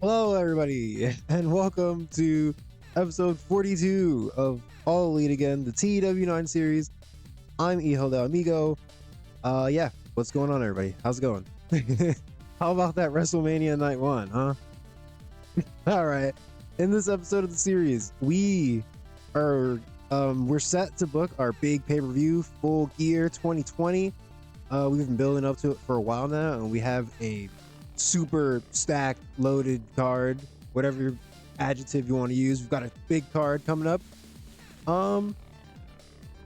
Hello, everybody, and welcome to episode 42 of All Elite Again, the TEW IX series. I'm Hijo del Amigo. Yeah, what's going on, everybody? How's it going? How about that WrestleMania Night 1, huh? All right. In this episode of the series, we're set to book our big pay-per-view, Full Gear 2020. We've been building up to it for a while now, and we have a super stacked, loaded card, whatever adjective you want to use. We've got a big card coming up. But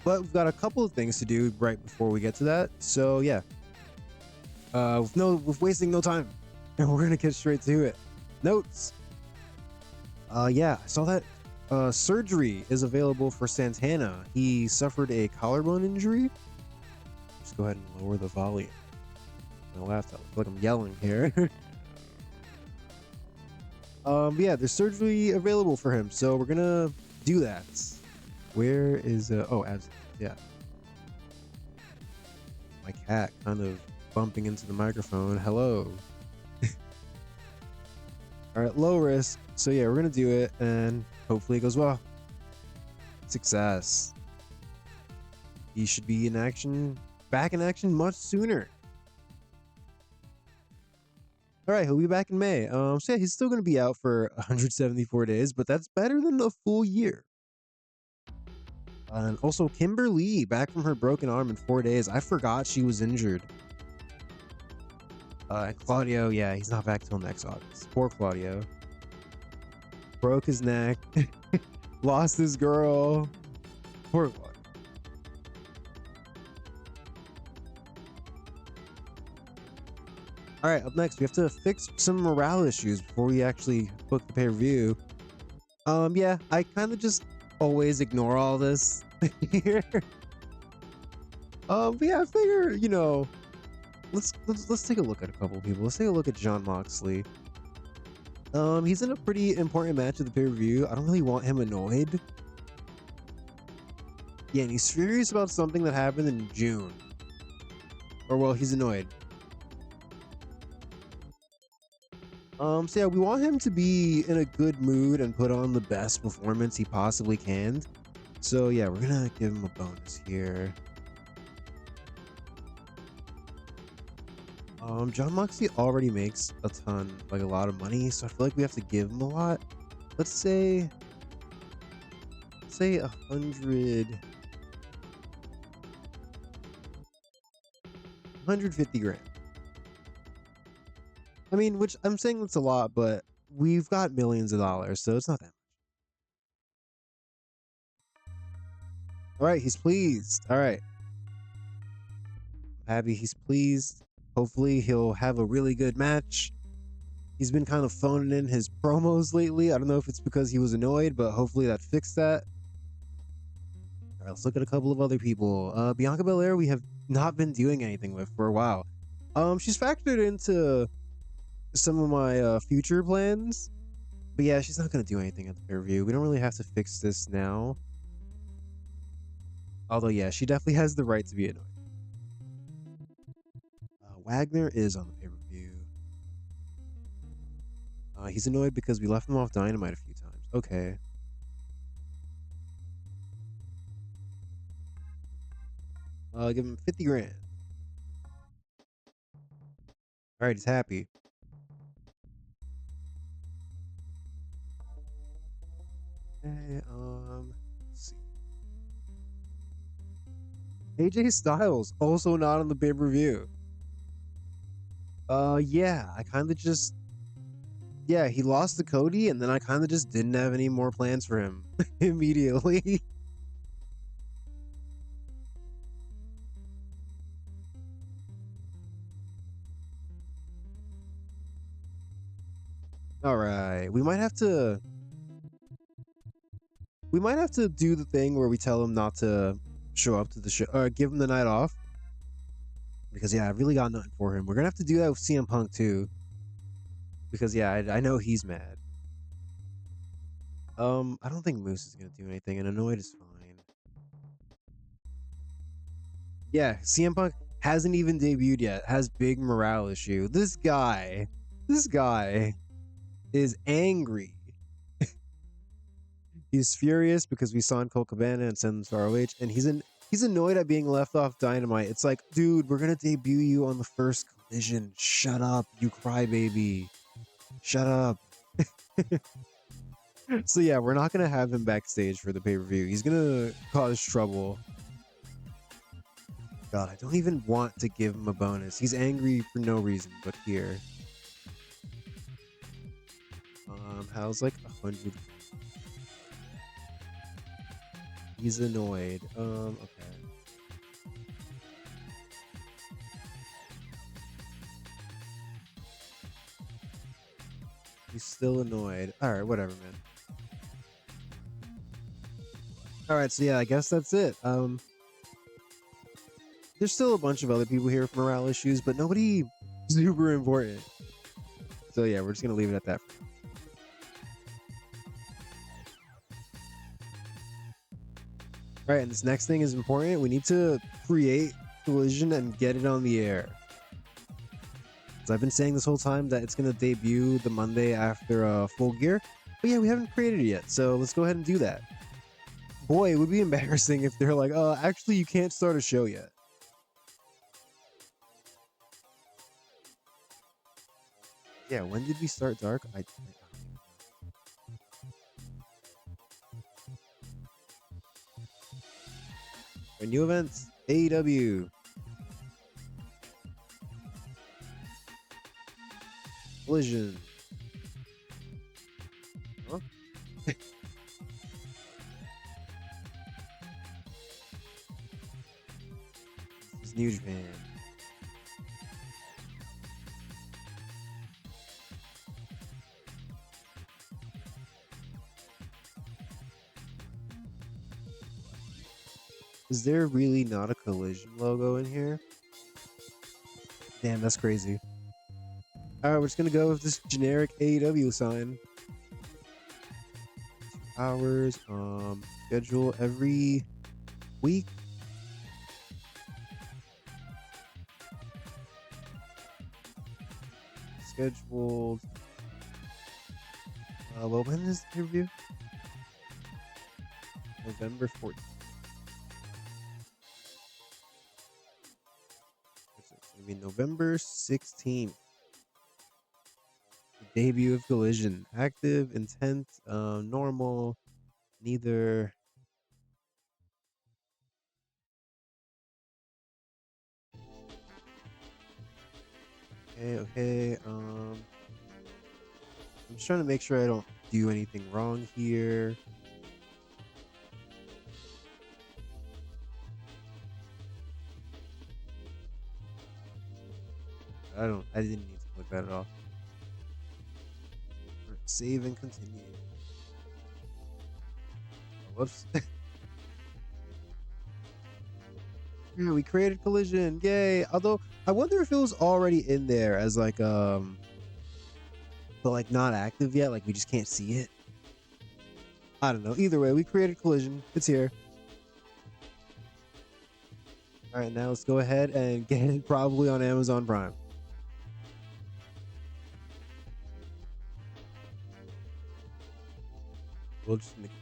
we've got a couple of things to do right before we get to that. So yeah, with wasting no time, and we're gonna get straight to it. Notes. Yeah, I saw that surgery is available for Santana. He suffered a collarbone injury. Just go ahead and lower the volume. My laptop. I feel like I'm yelling here. Yeah, there's surgery available for him, so we're gonna do that. Where is abs? Yeah. My cat kind of bumping into the microphone. Hello. All right, low risk. So yeah, we're gonna do it, and hopefully it goes well. Success. He should be in action, back in action much sooner. All right, he'll be back in May. So yeah, he's still going to be out for 174 days, but that's better than a full year. And also, Kimberly back from her broken arm in 4 days. I forgot she was injured. And Claudio, yeah, he's not back till next August. Poor Claudio. Broke his neck. Lost his girl. Poor Claudio. All right, up next, we have to fix some morale issues before we actually book the pay-per-view. Yeah, I kind of just always ignore all this here. But yeah, I figure, you know, let's take a look at a couple of people. Let's take a look at Jon Moxley. He's in a pretty important match at the pay-per-view. I don't really want him annoyed. Yeah, and he's furious about something that happened in June. Or well, he's annoyed. So yeah, we want him to be in a good mood and put on the best performance he possibly can. So yeah, we're gonna give him a bonus here. Jon Moxley already makes a ton, like a lot of money, so I feel like we have to give him a lot. Let's say 150 grand. I mean, which I'm saying that's a lot, but we've got millions of dollars, so it's not that much. All right, he's pleased. All right. I'm happy he's pleased. Hopefully he'll have a really good match. He's been kind of phoning in his promos lately. I don't know if it's because he was annoyed, but hopefully that fixed that. All right, let's look at a couple of other people. Bianca Belair, we have not been doing anything with for a while. She's factored into some of my future plans, but yeah, she's not gonna do anything at the pay-per-view. We don't really have to fix this now. Although yeah, she definitely has the right to be annoyed. Wagner is on the pay-per-view. He's annoyed because we left him off Dynamite a few times. Okay. Give him 50 grand. All right, he's happy. Okay, let's see. AJ Styles also not on the pay-per-view. Yeah, I kind of just, yeah, he lost to Cody, and then I kind of just didn't have any more plans for him immediately. All right, we might have to do the thing where we tell him not to show up to the show, or give him the night off. Because yeah, I really got nothing for him. We're gonna have to do that with CM Punk too. Because yeah, I know he's mad. I don't think Moose is gonna do anything, and annoyed is fine. Yeah, CM Punk hasn't even debuted yet. Has big morale issue. This guy is angry. He's furious because we signed Cole Cabana and sent him to ROH, and he's annoyed at being left off Dynamite. It's like, dude, we're gonna debut you on the first Collision. Shut up, you crybaby. Shut up. So yeah, we're not gonna have him backstage for the pay-per-view. He's gonna cause trouble. God, I don't even want to give him a bonus. He's angry for no reason, but here. How's like 100? He's annoyed. Okay. He's still annoyed. Alright, whatever, man. Alright, so yeah, I guess that's it. There's still a bunch of other people here with morale issues, but nobody super important. So yeah, we're just gonna leave it at that. Alright, and this next thing is important. We need to create Collision and get it on the air. So I've been saying this whole time that it's gonna debut the Monday after Full Gear, but yeah, we haven't created it yet. So let's go ahead and do that. Boy, it would be embarrassing if they're like, actually, you can't start a show yet. Yeah, when did we start Dark? Our new events, AEW. Collision. Huh? This is New Japan. Is there really not a Collision logo in here? Damn, that's crazy. Alright, we're just gonna go with this generic AEW sign. 2 hours, schedule every week. Scheduled. Well, when is the review? November 14th. It's gonna be November 16th. The debut of Collision. Active, intent, normal, neither. Okay. I'm just trying to make sure I don't do anything wrong here. I didn't need to click that at all. Right, save and continue. Oh, whoops. Yeah, we created Collision. Yay. Although I wonder if it was already in there as like but like not active yet, like we just can't see it. I don't know. Either way, we created Collision. It's here. All right, now let's go ahead and get it probably on Amazon Prime. We'll just make it.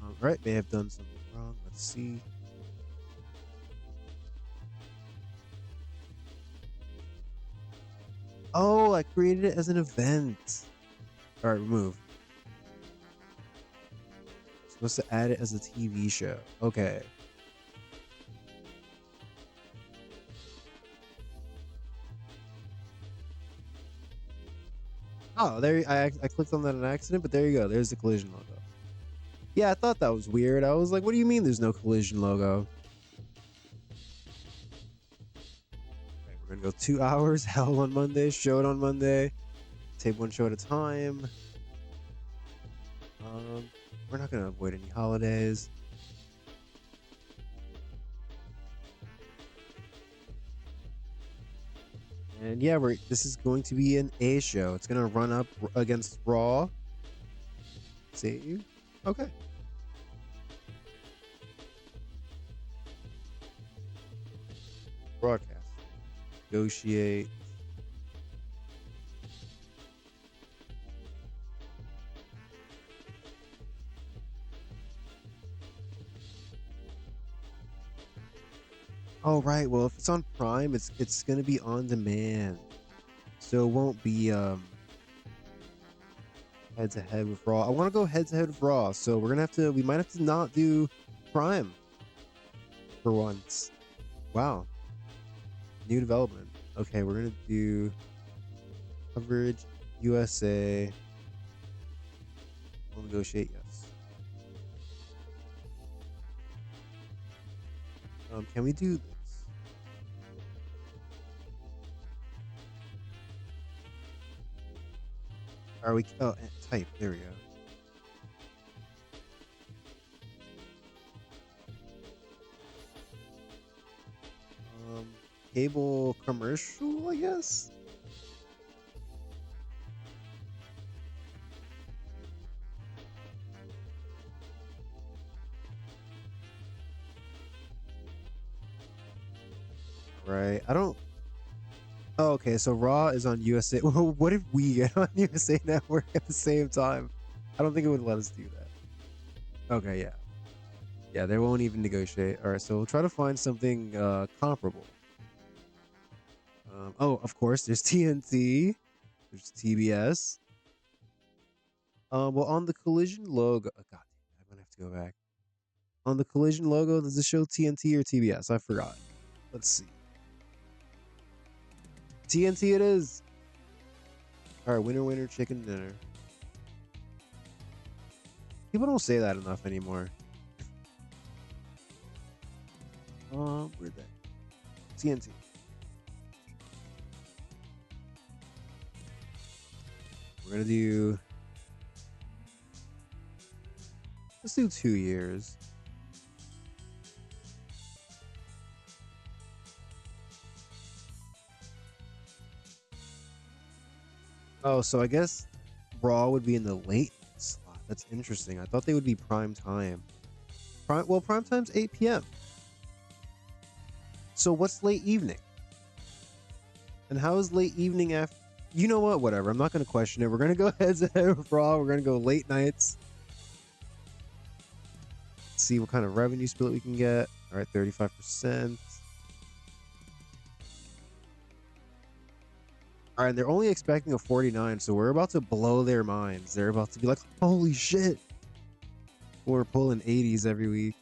All right, may have done something wrong. Let's see. Oh, I created it as an event. All right, remove. Supposed to add it as a TV show. Okay. Oh, there I clicked on that on accident, but there you go. There's the Collision logo. Yeah, I thought that was weird. I was like, what do you mean there's no Collision logo? Right, we're gonna go 2 hours. Hell on Monday. Show it on Monday. Tape one show at a time. We're not gonna avoid any holidays. And yeah, this is going to be an A show. It's gonna run up against Raw. Save. Okay. Broadcast. Negotiate. Oh right, well if it's on Prime, it's gonna be on demand, so it won't be head to head with Raw. I want to go head to head with Raw, so we might have to not do Prime for once. Wow, new development. Okay, we're gonna do coverage USA. We'll negotiate, yes. Can we do this? Are we? Oh, type. There we go. Cable commercial, I guess. Right. I don't. Oh, okay. So Raw is on USA. Well, what if we get on USA Network at the same time? I don't think it would let us do that. Okay. Yeah. Yeah. They won't even negotiate. All right. So we'll try to find something comparable. Oh, of course. There's TNT. There's TBS. Well, on the Collision logo. Oh, God, I'm gonna have to go back. On the Collision logo, does it show TNT or TBS? I forgot. Let's see. TNT it is. All right, winner, winner, chicken dinner. People don't say that enough anymore. Where'd that? TNT. We're gonna do. Let's do 2 years. Oh, so I guess Raw would be in the late slot. That's interesting. I thought they would be prime time. Prime time's 8 p.m. So what's late evening? And how is late evening after? You know what? Whatever. I'm not going to question it. We're going to go head to head with Raw. We're going to go late nights. See what kind of revenue split we can get. All right, 35%. All right, they're only expecting a 49, so we're about to blow their minds. They're about to be like, holy shit. We're pulling 80s every week.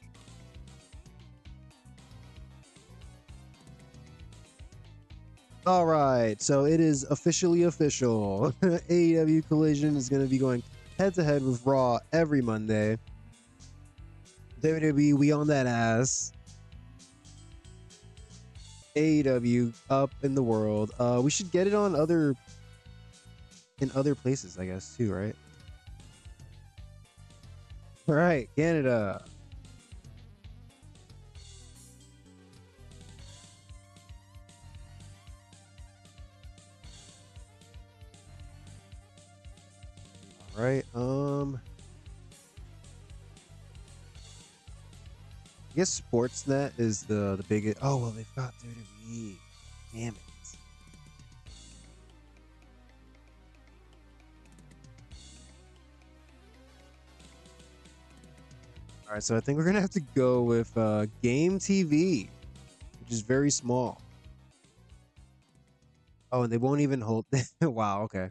All right, so it is officially official. AEW Collision is going to be going head to head with Raw every Monday. WWE, we on that ass. AEW up in the world. We should get it on other places, I guess, too, right? All right, Canada. All right. I guess Sportsnet is the biggest. Oh well, they've got WWE. Damn it. All right, so I think we're gonna have to go with Game TV, which is very small. Oh, and they won't even hold. Wow. Okay.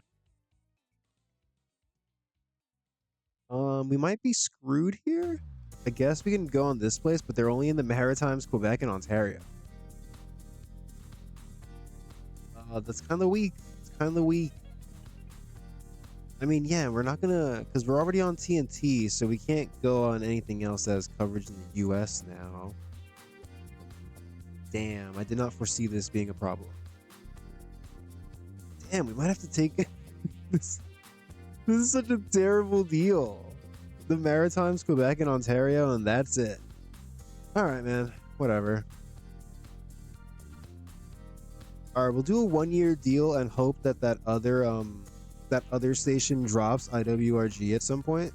We might be screwed here. I guess we can go on this place, but they're only in the Maritimes, Quebec, and Ontario. That's kind of weak. It's kind of weak. I mean, yeah, we're not gonna, because we're already on TNT, so we can't go on anything else that has coverage in the US now. Damn, I did not foresee this being a problem. Damn, we might have to take this. This is such a terrible deal. The Maritimes, Quebec, and Ontario, and that's it. All right, man. Whatever. All right, we'll do a 1-year deal and hope that that other station drops IWRG at some point.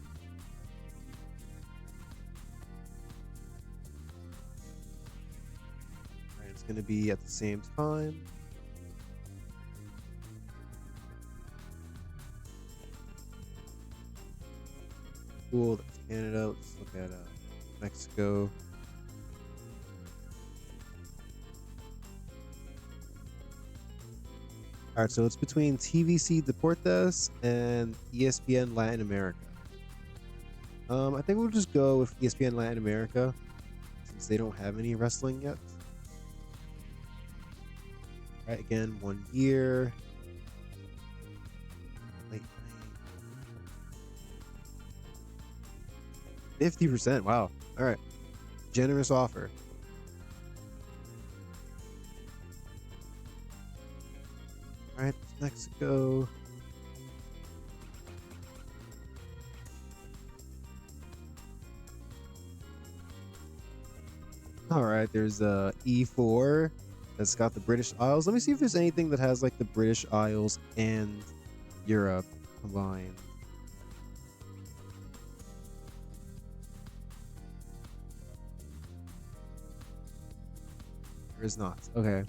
All right, it's going to be at the same time. Cool. That's Canada. Let's look at Mexico. All right, so it's between TVC Deportes and ESPN Latin America. I think we'll just go with ESPN Latin America since they don't have any wrestling yet. All right, again, 1 year. Late night. 50%. Wow. All right. Generous offer. All right, Mexico. All right, there's E4 that's got the British Isles. Let me see if there's anything that has like the British Isles and Europe combined. There is not. Okay.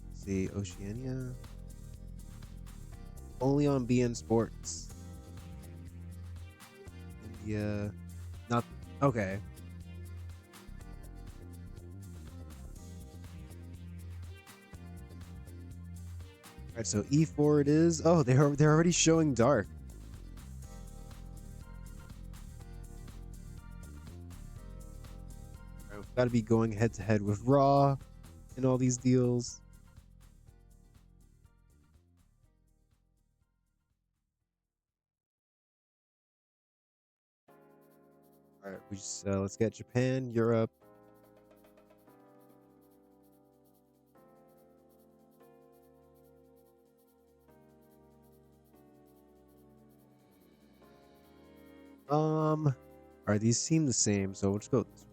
Let's see, Oceania. Only on BN Sports. India. Not okay. All right, so E4 it is. Oh, they're already showing dark. All right, we've got to be going head to head with Raw in all these deals. All right, we just let's get Japan, Europe. All right, these seem the same, so we'll just go this way.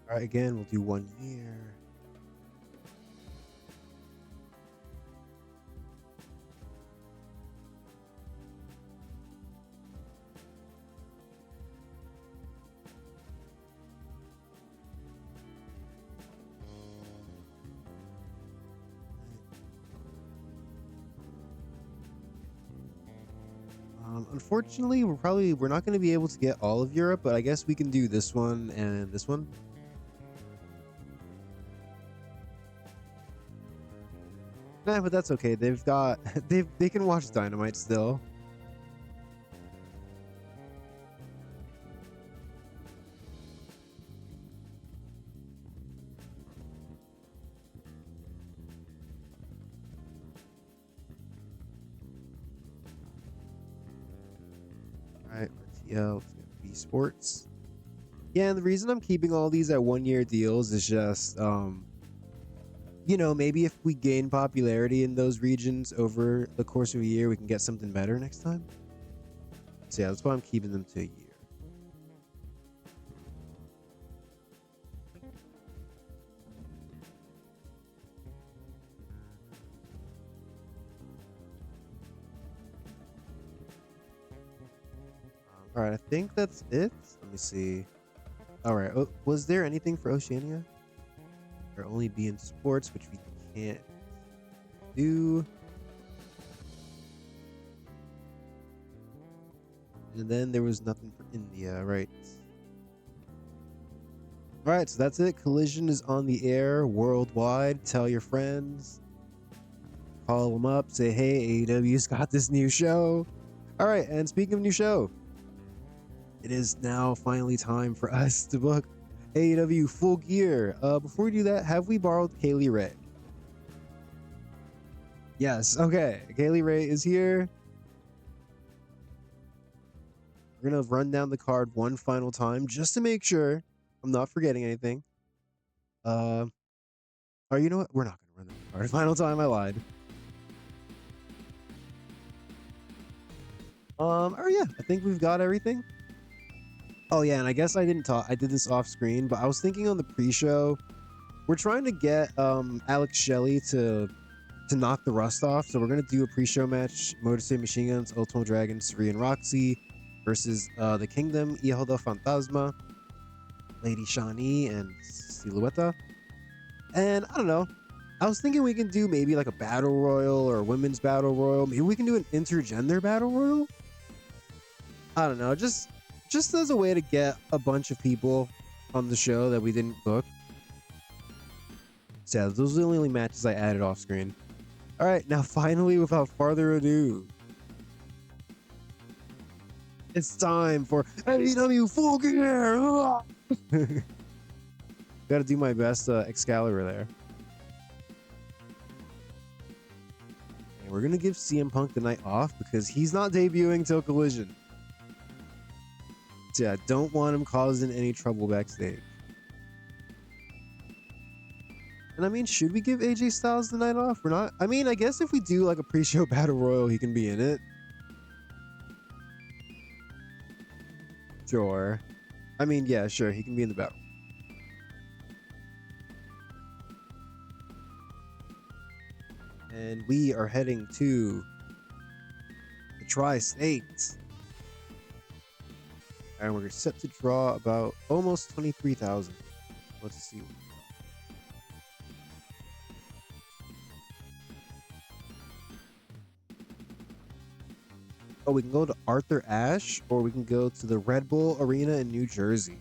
All right, again, we'll do 1 year. Unfortunately, we're not going to be able to get all of Europe, but I guess we can do this one and this one. Nah, but that's okay. They've got they can watch Dynamite still. All right, RTL, let's get B Sports. Yeah, and the reason I'm keeping all these at 1 year deals is just you know, maybe if we gain popularity in those regions over the course of a year, we can get something better next time. So yeah, that's why I'm keeping them to a year. All right, I think that's it. Let me see. All right, was there anything for Oceania? Or only be in sports, which we can't do. And then there was nothing for India, right? All right, so that's it. Collision is on the air worldwide. Tell your friends. Call them up. Say, hey, AEW's got this new show. All right, and speaking of new show, it is now finally time for us to book AEW Full Gear. Before we do that, have we borrowed Kaylee Ray? Yes, okay. Kaylee Ray is here. We're going to run down the card one final time just to make sure I'm not forgetting anything. Or you know what? We're not going to run down the card. Final time, I lied. Oh yeah, I think we've got everything. Oh yeah, and I guess I didn't talk. I did this off screen, but I was thinking on the pre-show, we're trying to get Alex Shelley to to knock the rust off. So we're gonna do a pre-show match: Motor City Machine Guns, Ultimo Dragon, Suri and Roxy versus the Kingdom, Hijo del Fantasma, Lady Shani, and Silueta. And I don't know. I was thinking we can do maybe like a battle royal or a women's battle royal. Maybe we can do an intergender battle royal. I don't know. Just as a way to get a bunch of people on the show that we didn't book. So yeah, those are the only matches I added off screen. All right, now finally, without further ado, it's time for AEW Full Gear. Got to do my best Excalibur there. And we're gonna give CM Punk the night off because he's not debuting till Collision. So yeah, don't want him causing any trouble backstage. And I mean, should we give AJ Styles the night off? We're not. I mean, I guess if we do like a pre-show battle royal, he can be in it. Sure. I mean, yeah, sure, he can be in the battle. And we are heading to the Tri-State. And we're set to draw about almost 23,000. Let's see. Oh, we can go to Arthur Ashe, or we can go to the Red Bull Arena in New Jersey.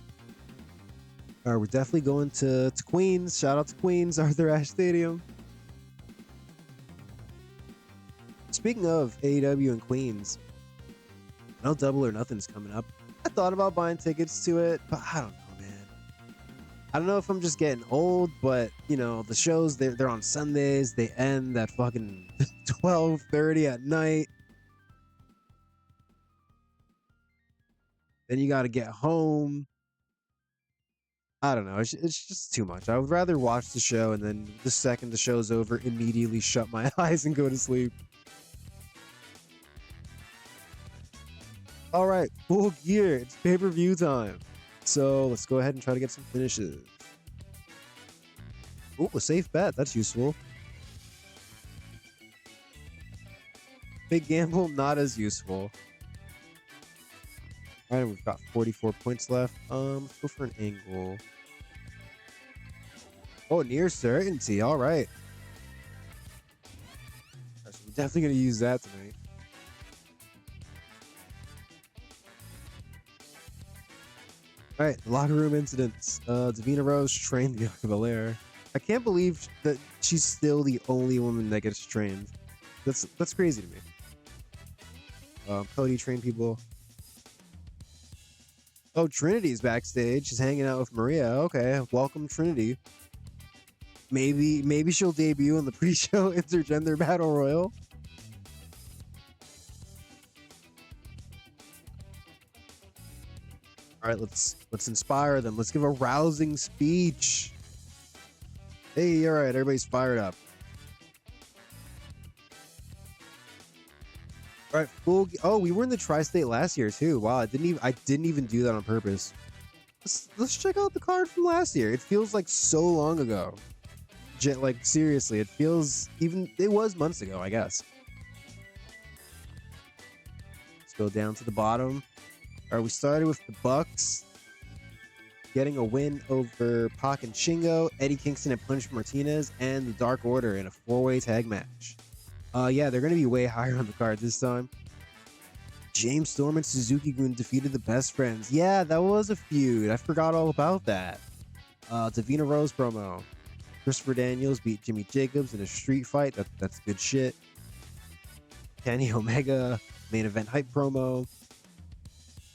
All right, we're definitely going to Queens. Shout out to Queens, Arthur Ashe Stadium. Speaking of AEW and Queens, I know Double or Nothing's coming up. I thought about buying tickets to it, but I don't know, man. I don't know if I'm just getting old, but you know, the shows they're on Sundays. They end at fucking 12:30 at night. Then you got to get home. I don't know. It's just too much. I would rather watch the show and then the second the show's over, immediately shut my eyes and go to sleep. All right, Full Gear. It's pay-per-view time. So let's go ahead and try to get some finishes. Oh, a safe bet. That's useful. Big gamble, not as useful. All right, we've got 44 points left. Let's go for an angle. Oh, near certainty. All right. So we're definitely going to use that tonight. All right, locker room incidents. Davina Rose trained Bianca Belair. I can't believe that she's still the only woman that gets trained. That's crazy to me. Cody trained people. Oh, Trinity's backstage. She's hanging out with Maria. Okay, welcome Trinity. Maybe she'll debut in the pre-show intergender battle royal. All right, let's inspire them. Let's give a rousing speech. Hey, all right, everybody's fired up. All right, full. Oh, we were in the Tri-State last year too. Wow, I didn't even do that on purpose. Let's check out the card from last year. It feels like so long ago. Like seriously, it feels it was months ago, I guess. Let's go down to the bottom. All right, we started with the Bucks getting a win over Pac and Shingo, Eddie Kingston and Punch Martinez, and the Dark Order in a 4-way tag match. Yeah, they're going to be way higher on the card this time. James Storm and Suzuki-gun defeated the Best Friends. Yeah, that was a feud. I forgot all about that. Davina Rose promo. Christopher Daniels beat Jimmy Jacobs in a street fight. That's good shit. Kenny Omega main event hype promo.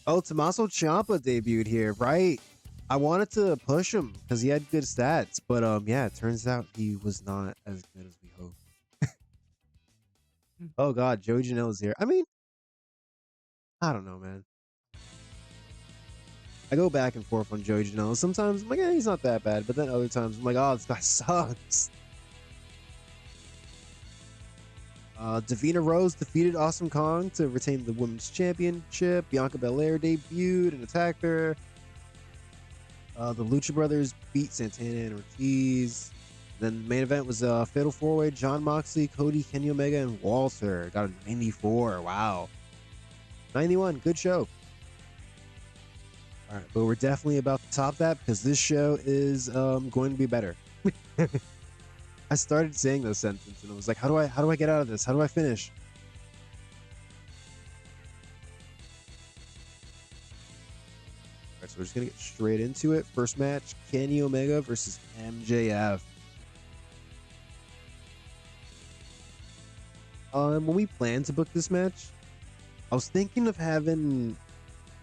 Oh, Tommaso Ciampa debuted here, right? I wanted to push him because he had good stats, but yeah, it turns out he was not as good as we hoped. Oh god, Joey Janela's here. I mean, I don't know, man. I go back and forth on Joey Janela. Sometimes I'm like, yeah, he's not that bad, but then other times I'm like, oh, this guy sucks. Davina Rose defeated Awesome Kong to retain the women's championship. Bianca Belair debuted and attacked her. The Lucha Brothers beat Santana and Ortiz. Then the main event was Fatal 4-Way, John Moxley, Cody, Kenny Omega, and Walter. Got a 94. Wow. 91. Good show. All right, but we're definitely about to top that because this show is going to be better. I started saying those sentences and I was like, how do I get out of this? How do I finish? All right, so we're just gonna get straight into it. First match, Kenny Omega versus MJF. When we planned to book this match, I was thinking of having,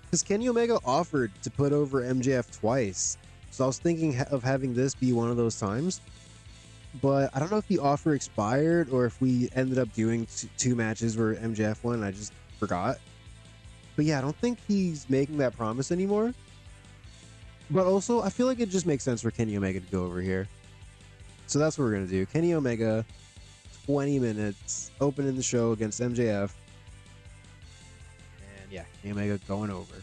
because Kenny Omega offered to put over MJF twice, so I was thinking of having this be one of those times. But I don't know if the offer expired or if we ended up doing two matches where MJF won and I just forgot. But yeah, I don't think he's making that promise anymore. But also, I feel like it just makes sense for Kenny Omega to go over here. So that's what we're going to do. Kenny Omega, 20 minutes, opening the show against MJF. And yeah, Kenny Omega going over.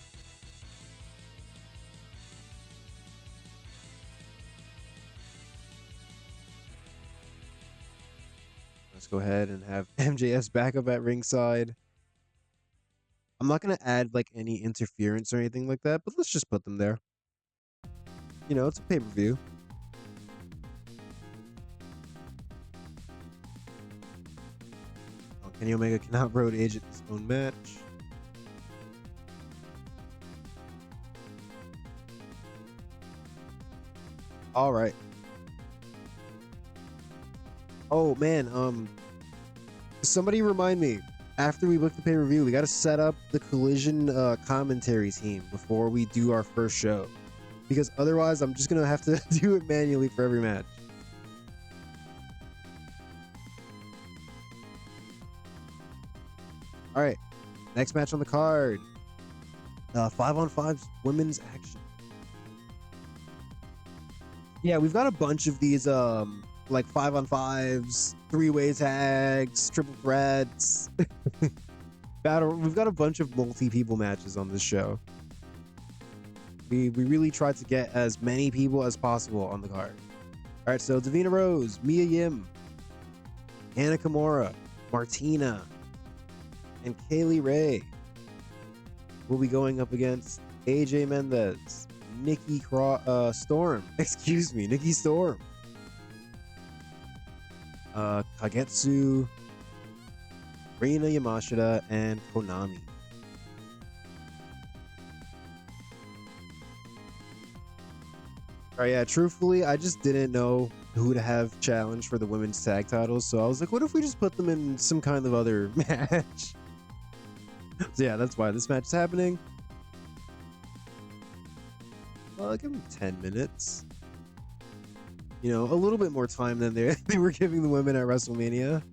Let's go ahead and have MJF's back up at ringside. I'm not going to add like any interference or anything like that, but let's just put them there. You know, it's a pay-per-view. Kenny Omega cannot road agent his own match. All right. Oh man, somebody remind me. After we book the pay-per-view, we got to set up the Collision commentary team before we do our first show, because otherwise I'm just gonna have to do it manually for every match. All right, next match on the card, 5-on-5 women's action. Yeah, we've got a bunch of these like 5-on-5s, 3-way tags, triple threats. Battle. We've got a bunch of multi-people matches on this show. We really tried to get as many people as possible on the card. All right, so Davina Rose, Mia Yim, Hannah Kimura, Martina, and Kaylee Ray will be going up against AJ Mendez, Nikki Storm. Excuse me, Nikki Storm. Kagetsu, Reina Yamashita, and Konami. All right, yeah, truthfully, I just didn't know who to have challenge for the women's tag titles, so I was like, what if we just put them in some kind of other match? So yeah, that's why this match is happening. Well, give them 10 minutes. You know, a little bit more time than they were giving the women at WrestleMania.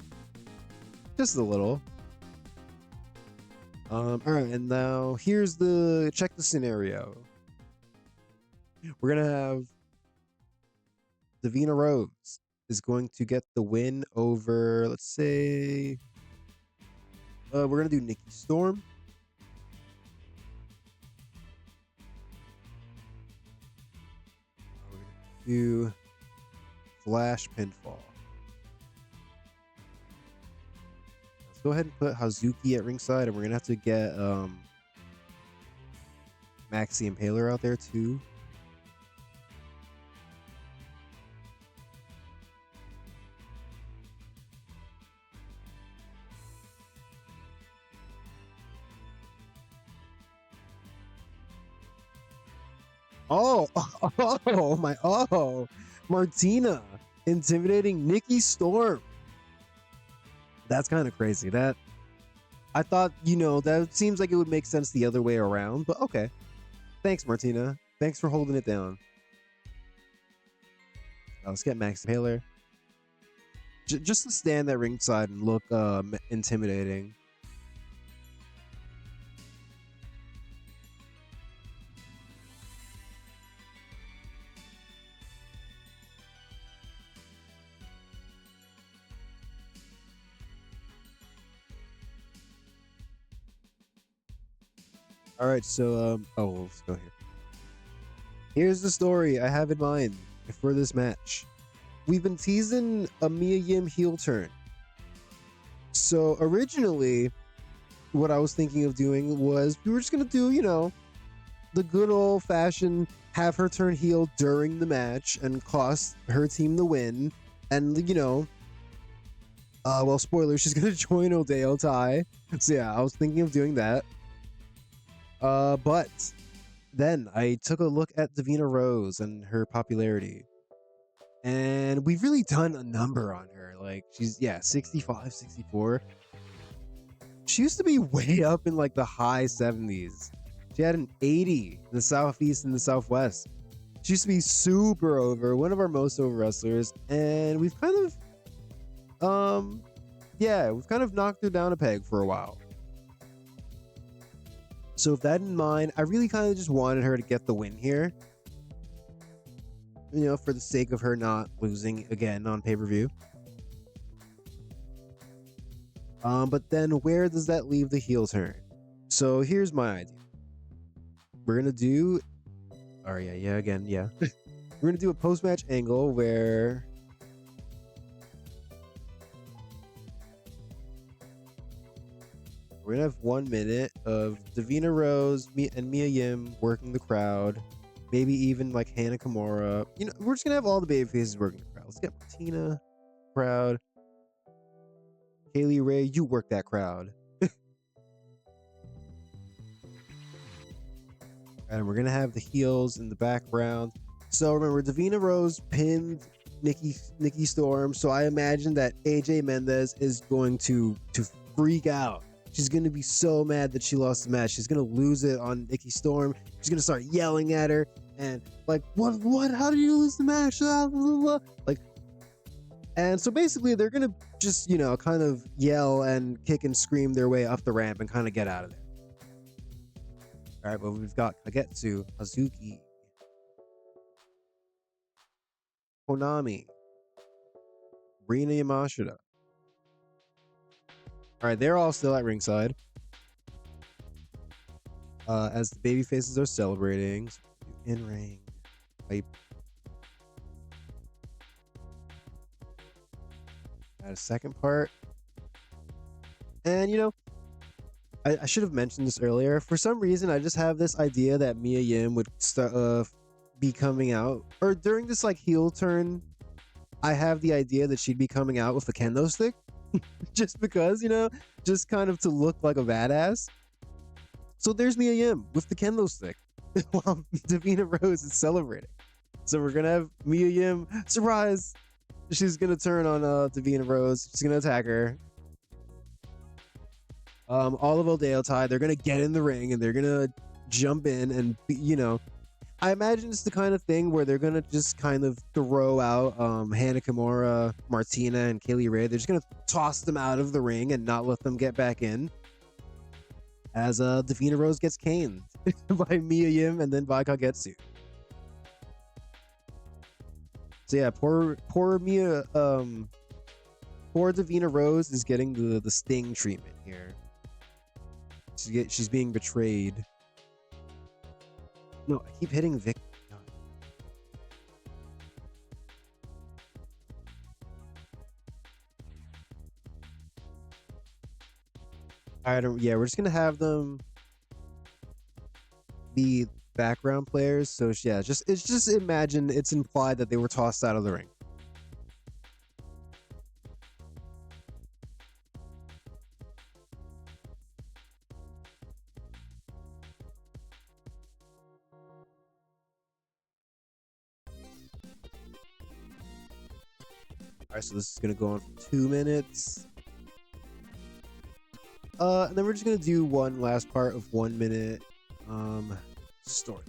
Just a little. All right, and now here's check the scenario. We're gonna have Davina Rose is going to get the win over, let's say, we're gonna do Nikki Storm. We're gonna do Flash Pinfall. Let's go ahead and put Hazuki at ringside, and we're gonna have to get Maxi Impaler out there too. Oh, Martina intimidating Nikki Storm. That's kind of crazy. That I thought, you know, that seems like it would make sense the other way around, but okay. Thanks, Martina. Thanks for holding it down. Let's get Max Taylor. Just to stand at ringside and look intimidating. All right, so let's go here. Here's the story I have in mind for this match. we've been teasing a Mia Yim heel turn. So originally, what I was thinking of doing was we were just gonna do, you know, the good old fashioned have her turn heel during the match and cost her team the win. And, you know, well, spoiler, she's gonna join Odeyo Tai. So yeah, I was thinking of doing that. But then I took a look at Davina Rose and her popularity. And we've really done a number on her. Like, she's, yeah, 65, 64. She used to be way up in like the high 70s. She had an 80 in the Southeast and the Southwest. She used to be super over, one of our most over wrestlers. And we've kind of, yeah, we've kind of knocked her down a peg for a while. So with that in mind, I really kind of just wanted her to get the win here. You know, for the sake of her not losing again on pay-per-view. But then where does that leave the heel turn? So here's my idea. We're gonna do, We're gonna do a post-match angle where we're gonna have 1 minute of Davina Rose and Mia Yim working the crowd. Maybe even like Hannah Kimura. You know, we're just gonna have all the baby faces working the crowd. Let's get Martina crowd. Kaylee Ray, you work that crowd. And we're gonna have the heels in the background. So remember, Davina Rose pinned Nikki Storm. So I imagine that AJ Mendez is going to freak out. She's gonna be so mad that she lost the match. She's gonna lose it on Nikki Storm. She's gonna start yelling at her and like, what? How did you lose the match? Like, and so basically they're gonna just, you know, kind of yell and kick and scream their way up the ramp and kind of get out of there. All right, but we've got Kagetsu, Hazuki, Konami, Rina Yamashita. All right, they're all still at ringside. As the baby faces are celebrating, in ring, hype. Got a second part, and you know, I should have mentioned this earlier. For some reason, I just have this idea that Mia Yim would be coming out, or during this like heel turn, I have the idea that she'd be coming out with a kendo stick, just because, you know, just kind of to look like a badass. So there's Mia Yim with the kendo stick while Davina Rose is celebrating. So we're gonna have Mia Yim, surprise! She's gonna turn on Davina Rose. She's gonna attack her. All of Odeyo Tai, they're gonna get in the ring and they're gonna jump in and be, you know, I imagine it's the kind of thing where they're gonna just kind of throw out Hannah Kimura, Martina, and Kaylee Ray. They're just gonna toss them out of the ring and not let them get back in. As Davina Rose gets caned by Mia Yim and then by Kagetsu. So yeah, poor Mia, poor Davina Rose is getting the Sting treatment here. She's being betrayed. No, I keep hitting Vic. I don't. Yeah, we're just gonna have them be background players. So yeah, it's just imagine it's implied that they were tossed out of the ring. All right, so this is gonna go on for 2 minutes. And then we're just gonna do one last part of 1 minute story.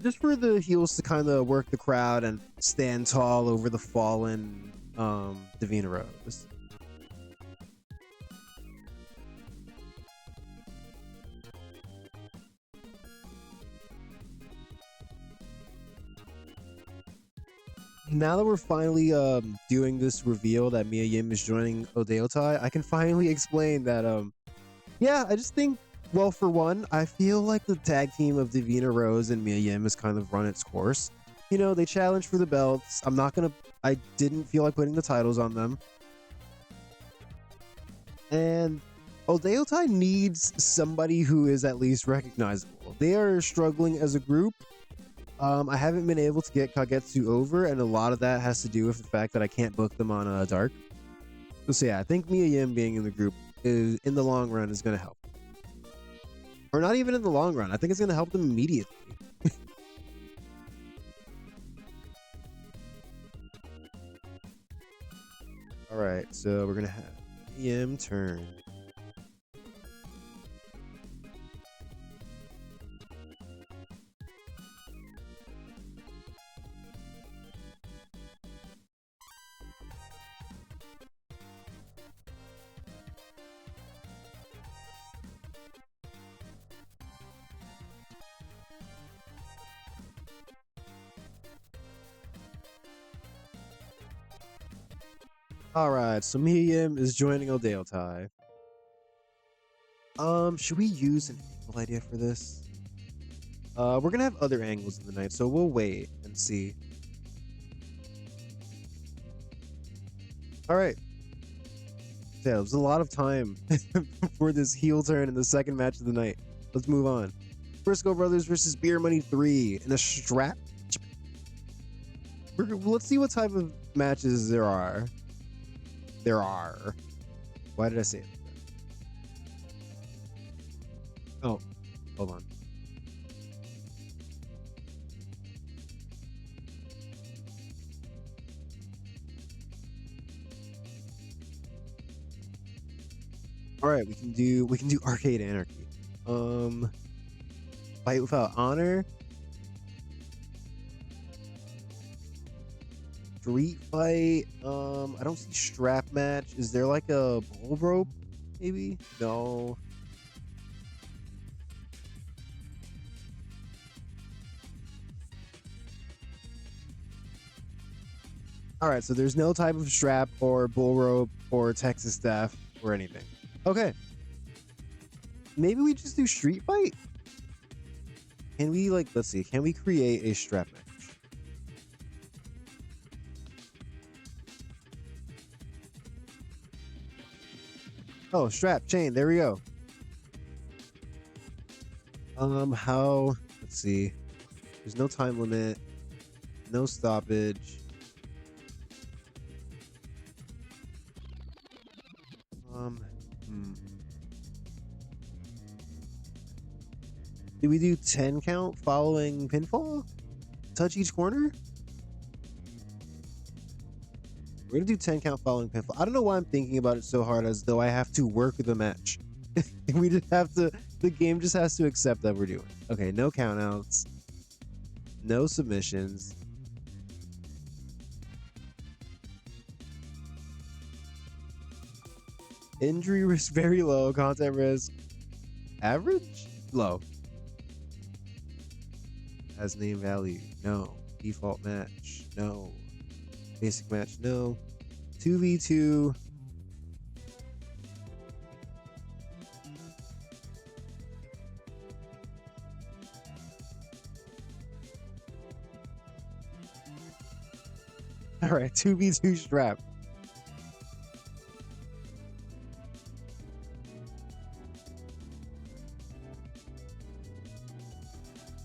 Just for the heels to kind of work the crowd and stand tall over the fallen Davina Rose. Now that we're finally doing this reveal that Mia Yim is joining Odeyo Tai, I can finally explain that yeah, I just think, well, for one, I feel like the tag team of Davina Rose and Mia Yim has kind of run its course. you know, they challenge for the belts. I didn't feel like putting the titles on them. And Odeotai needs somebody who is at least recognizable. They are struggling as a group. I haven't been able to get Kagetsu over, and a lot of that has to do with the fact that I can't book them on Dark. So yeah, I think Mia Yim being in the group is, in the long run, is going to help. Or not even in the long run. I think it's going to help them immediately. All right, so we're going to have Yim turn. All right, so Mia Yim is joining Odeotai. Should we use an angle idea for this? We're gonna have other angles in the night, so we'll wait and see. All right. Yeah, there's a lot of time for this heel turn in the second match of the night. Let's move on. Briscoe Brothers versus Beer Money 3 in a strap. Let's see what type of matches there are. Why did I say it? Oh, hold on. All right, we can do Arcade Anarchy. Fight Without Honor. Street fight. I don't see strap match. Is there like a bull rope? Maybe? No. All right, so there's no type of strap or bull rope or Texas staff or anything. Okay. Maybe we just do street fight? Can we let's see, can we create a strap match? Oh, strap, chain, there we go. Let's see. There's no time limit, no stoppage. Do we do 10 count following pinfall? Touch each corner? We're gonna do 10 count following pinfall. I don't know why I'm thinking about it so hard, as though I have to work the match. We just have to, the game just has to accept that we're doing. Okay, no countouts, no submissions. Injury risk very low, content risk average? Low. Has name value? No. Default match? No. Basic match? No. 2v2. All right, 2v2 strap.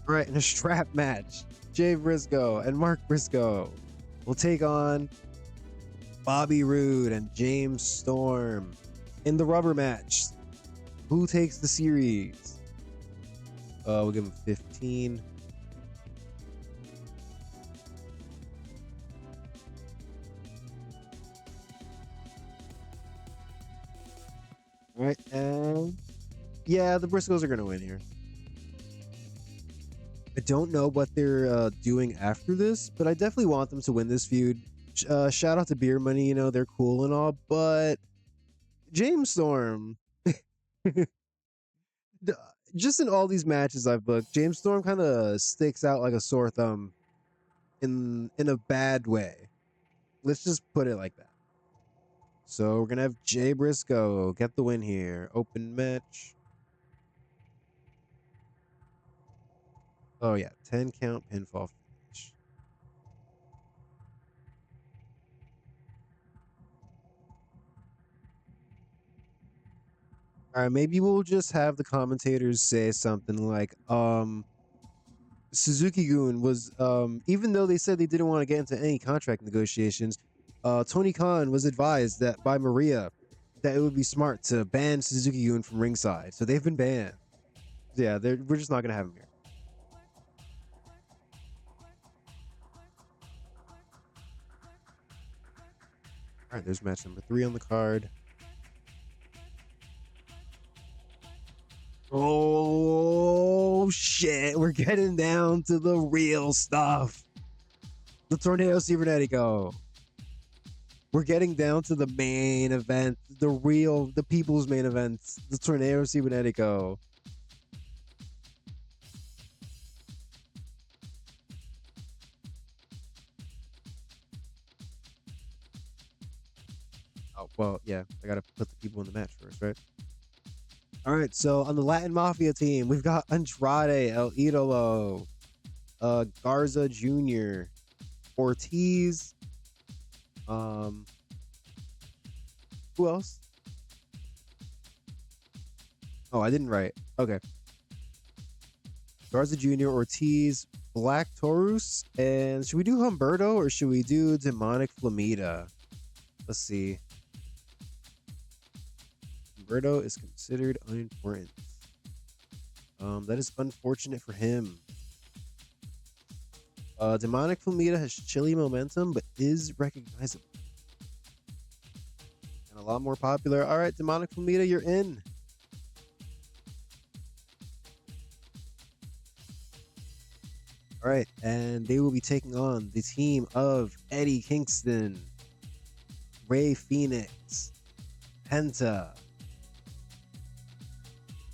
All right, in a strap match, Jay Briscoe and Mark Briscoe will take on Bobby Roode and James Storm in the rubber match. Who takes the series? We'll give him 15. All right, and yeah, the Briscoes are gonna win here. I don't know what they're doing after this, but I definitely want them to win this feud. Shout out to Beer Money, you know, they're cool and all, but James Storm, just in all these matches I've booked, James Storm kind of sticks out like a sore thumb in a bad way. Let's just put it like that. So we're gonna have Jay Briscoe get the win here. Open match. Oh yeah, 10 count pinfall finish. All right, maybe we'll just have the commentators say something like, Suzuki-gun was, even though they said they didn't want to get into any contract negotiations, Tony Khan was advised that by Maria that it would be smart to ban Suzuki-gun from ringside. So they've been banned. Yeah, we're just not gonna have him here. All right, there's match number 3 on the card. Oh shit, we're getting down to the real stuff. The Tornado Cibernetico. We're getting down to the main event, the people's main event, the Tornado Cibernetico. Oh, well, yeah, I gotta put the people in the match first, right? All right, so on the Latin Mafia team, we've got Andrade, El Idolo, Garza Jr., Ortiz, um, who else? Oh, I didn't write. Okay. Garza Jr., Ortiz, Black Taurus, and should we do Humberto or should we do Demonic Flamita? Let's see. Humberto is considered unimportant. That is unfortunate for him. Demonic Flamita has chilly momentum, but is recognizable. And a lot more popular. All right, Demonic Flamita, you're in. All right, and they will be taking on the team of Eddie Kingston, Ray Phoenix, Penta,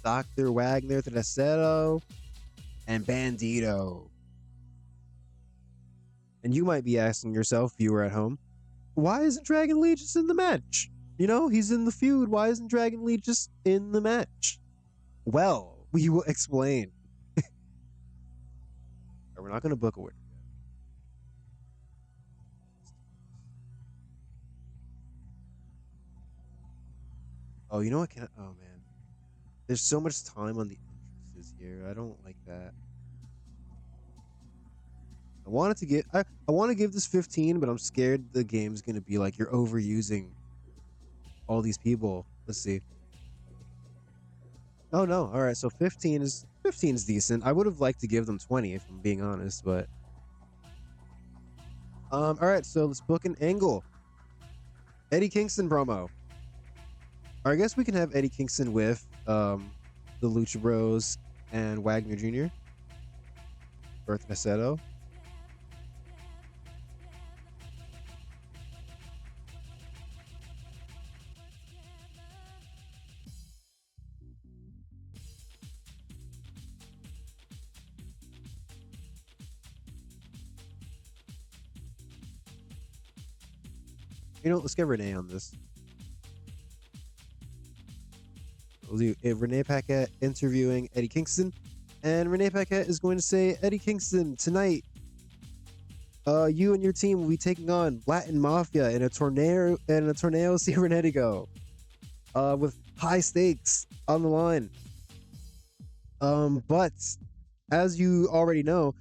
Dr. Wagner Trasero, and Bandito. And you might be asking yourself, viewer at home, why isn't Dragon Lee just in the match? You know, he's in the feud. Why isn't Dragon Lee just in the match? Well, we will explain. We're not going to book a winner. Oh, you know what? Oh, man. There's so much time on the entrances here. I don't like that. I want to give this 15, but I'm scared the game's going to be like you're overusing all these people. Let's see. Oh no. All right, so 15 is decent. I would have liked to give them 20 if I'm being honest, but all right, so let's book an angle. Eddie Kingston promo. Or I guess we can have Eddie Kingston with the Lucha Bros and Wagner Jr. Berth Macedo. You know, let's get Renee on this. We'll do Renee Paquette interviewing Eddie Kingston. And Renee Paquette is going to say, Eddie Kingston, tonight, you and your team will be taking on Latin Mafia in a tornado cibernetico, with high stakes on the line. But as you already know,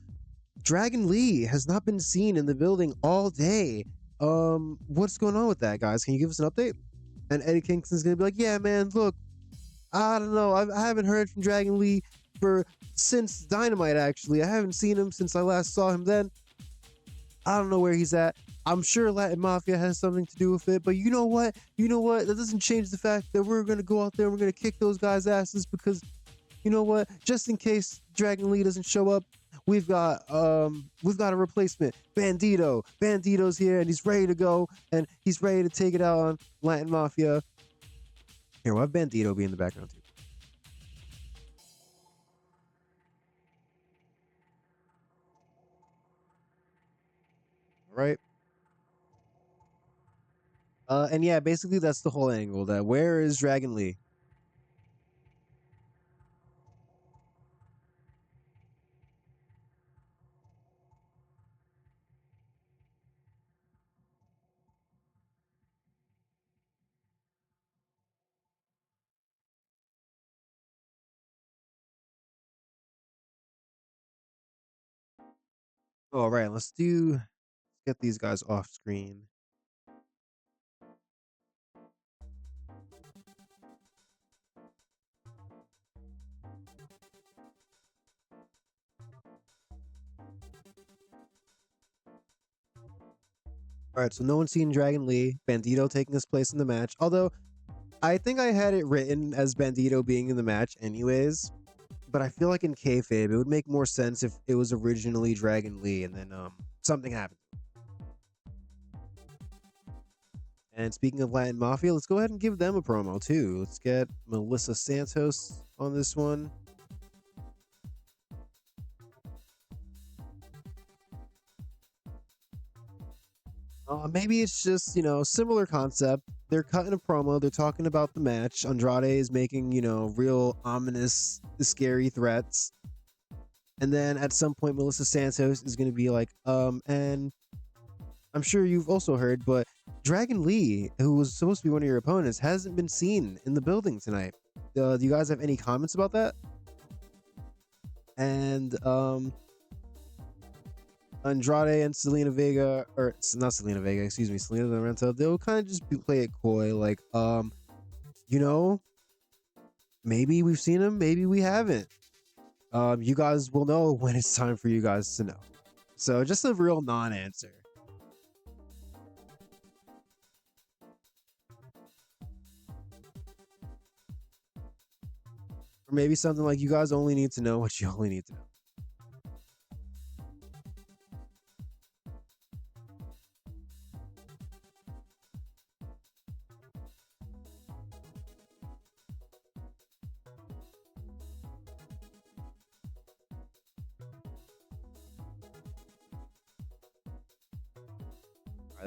Dragon Lee has not been seen in the building all day. What's going on with that, guys? Can you give us an update? And Eddie Kingston's gonna be like, yeah, man, look, I don't know. I haven't heard from Dragon Lee since Dynamite, actually. I haven't seen him since I last saw him then. I don't know where he's at. I'm sure Latin Mafia has something to do with it, but you know what? You know what? That doesn't change the fact that we're gonna go out there and we're gonna kick those guys' asses because you know what? Just in case Dragon Lee doesn't show up, we've got a replacement. Bandito. Bandito's here and he's ready to go and he's ready to take it out on Latin Mafia. Here, we'll have Bandito be in the background too. All right. And yeah, basically that's the whole angle. That where is Dragon Lee? All right, let's get these guys off screen. All right, so no one's seen Dragon Lee. Bandito taking his place in the match. Although I think I had it written as Bandito being in the match anyways. But I feel like in kayfabe, it would make more sense if it was originally Dragon Lee and then something happened. And speaking of Latin Mafia, let's go ahead and give them a promo too. Let's get Melissa Santos on this one. Maybe it's just, similar concept. They're cutting a promo. They're talking about the match. Andrade is making, real ominous, scary threats. And then at some point, Melissa Santos is going to be like, and I'm sure you've also heard, but Dragon Lee, who was supposed to be one of your opponents, hasn't been seen in the building tonight. Do you guys have any comments about that? And Andrade and Selena Vega, or not Selena Vega, excuse me, Selena Lorenzo, they'll kind of just play it coy, like, you know, maybe we've seen him, maybe we haven't. You guys will know when it's time for you guys to know. So just a real non-answer. Or maybe something like, you guys only need to know what you only need to know.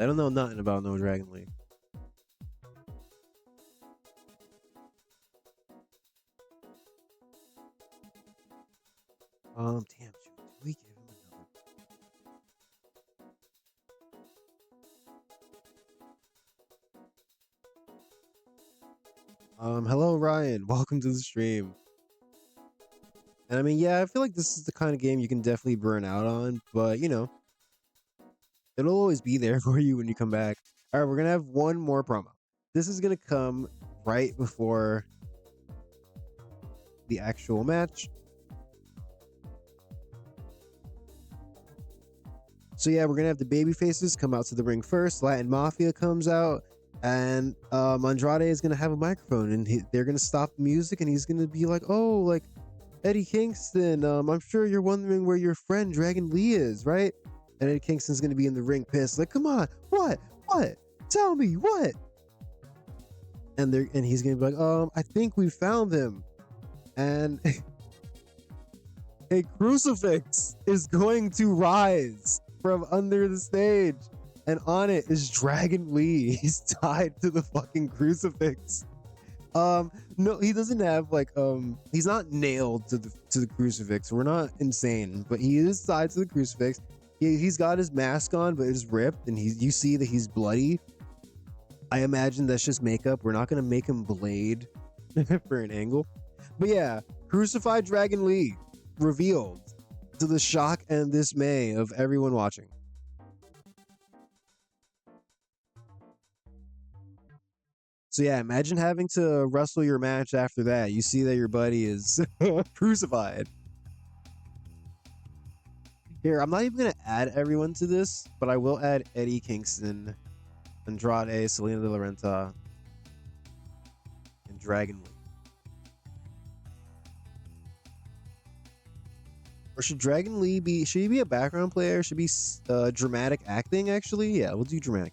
I don't know nothing about no Dragon League. Damn, shoot, did we give him another? Hello Ryan, welcome to the stream. And I mean, yeah, I feel like this is the kind of game you can definitely burn out on, but it'll always be there for you when you come back. All right, we're gonna have one more promo. This is gonna come right before the actual match. So yeah, we're gonna have the baby faces come out to the ring first. Latin Mafia comes out, and Andrade is gonna have a microphone, and they're gonna stop the music, and he's gonna be like, "Oh, like Eddie Kingston, I'm sure you're wondering where your friend Dragon Lee is, right?" And Eddie Kingston's gonna be in the ring pissed, like, "Come on, what? Tell me what?" And he's gonna be like, I think we found him," and a crucifix is going to rise from under the stage, and on it is Dragon Lee. He's tied to the fucking crucifix. No, he doesn't have like he's not nailed to the crucifix. We're not insane, but he is tied to the crucifix. He's got his mask on, but it's ripped, and you see that he's bloody. I imagine that's just makeup. We're not gonna make him Blade for an angle, but yeah, crucified Dragon Lee revealed, to the shock and dismay of everyone watching. So yeah, imagine having to wrestle your match after that. You see that your buddy is crucified. Here, I'm not even gonna add everyone to this, but I will add Eddie Kingston, Andrade, Selena De La Renta, and Dragon Lee. Or should Dragon Lee be? Should he be a background player? Should be dramatic acting? Actually, yeah, we'll do dramatic.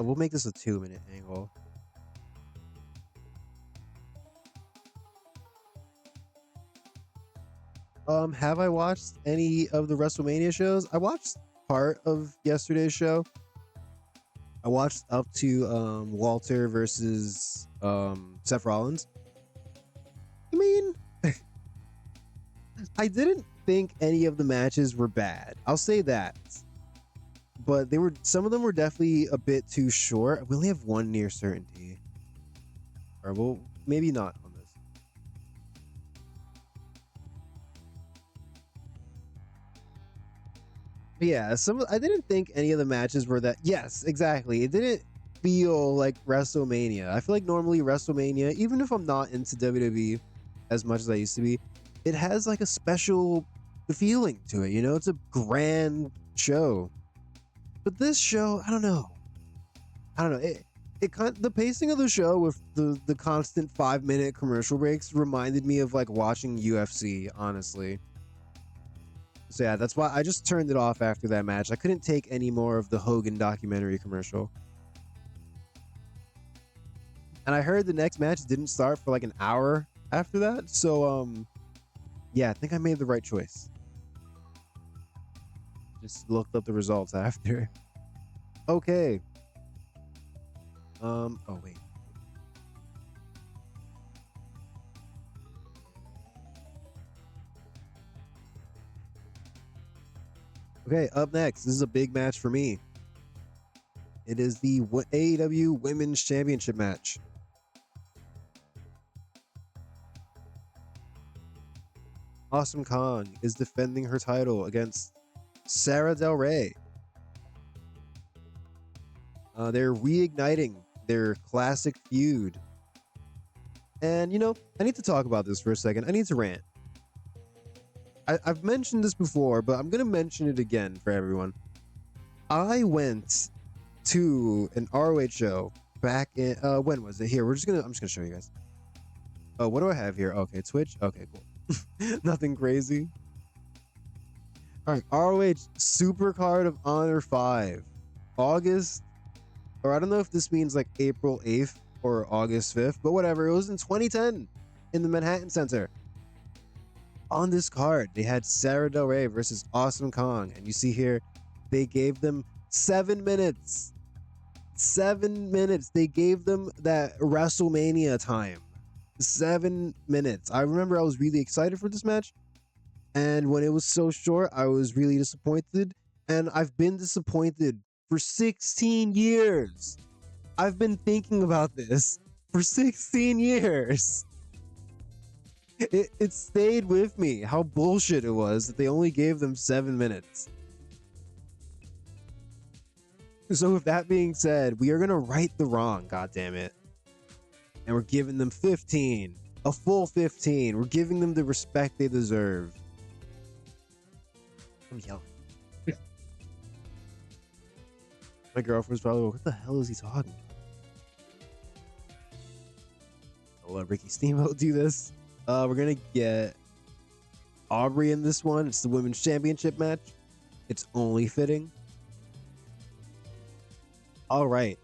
We'll make this a 2-minute angle. Have I watched any of the WrestleMania shows? I watched part of yesterday's show. I watched up to Walter versus Seth Rollins. I mean, I didn't think any of the matches were bad. I'll say that. But some of them were definitely a bit too short. We only have one near certainty. Or well, maybe not on this. But yeah, I didn't think any of the matches were that. Yes, exactly. It didn't feel like WrestleMania. I feel like normally WrestleMania, even if I'm not into WWE as much as I used to be, it has like a special feeling to it. You know, it's a grand show. But this show, I don't know. I don't know. The pacing of the show with the constant 5 minute commercial breaks reminded me of like watching UFC, honestly. So yeah, that's why I just turned it off after that match. I couldn't take any more of the Hogan documentary commercial. And I heard the next match didn't start for like an hour after that. So yeah, I think I made the right choice. Just looked up the results after. Okay. Oh wait. Okay, up next. This is a big match for me. It is the AEW Women's Championship match. Awesome Kong is defending her title against Sarah Del Rey. They're reigniting their classic feud. And, you know, I need to talk about this for a second. I need to rant. I've mentioned this before, but I'm going to mention it again for everyone. I went to an ROH show back in, when was it? Here, I'm just going to show you guys. Oh, what do I have here? Okay, Twitch. Okay, cool. Nothing crazy. All right, ROH Supercard of Honor 5. August, or I don't know if this means like April 8th or August 5th, but whatever. It was in 2010 in the Manhattan Center. On this card, they had Sarah Del Rey versus Awesome Kong. And you see here, they gave them 7 minutes. 7 minutes. They gave them that WrestleMania time. 7 minutes. I remember I was really excited for this match. And when it was so short, I was really disappointed. And I've been disappointed for 16 years. I've been thinking about this for 16 years. It stayed with me how bullshit it was that they only gave them 7 minutes. So with that being said, we are going to right the wrong, goddammit. And we're giving them 15. A full 15. We're giving them the respect they deserve. I'm yelling. My girlfriend's probably like, what the hell is he talking about? I'll let Ricky Steamboat do this. We're going to get Aubrey in this one. It's the Women's Championship match. It's only fitting. All right.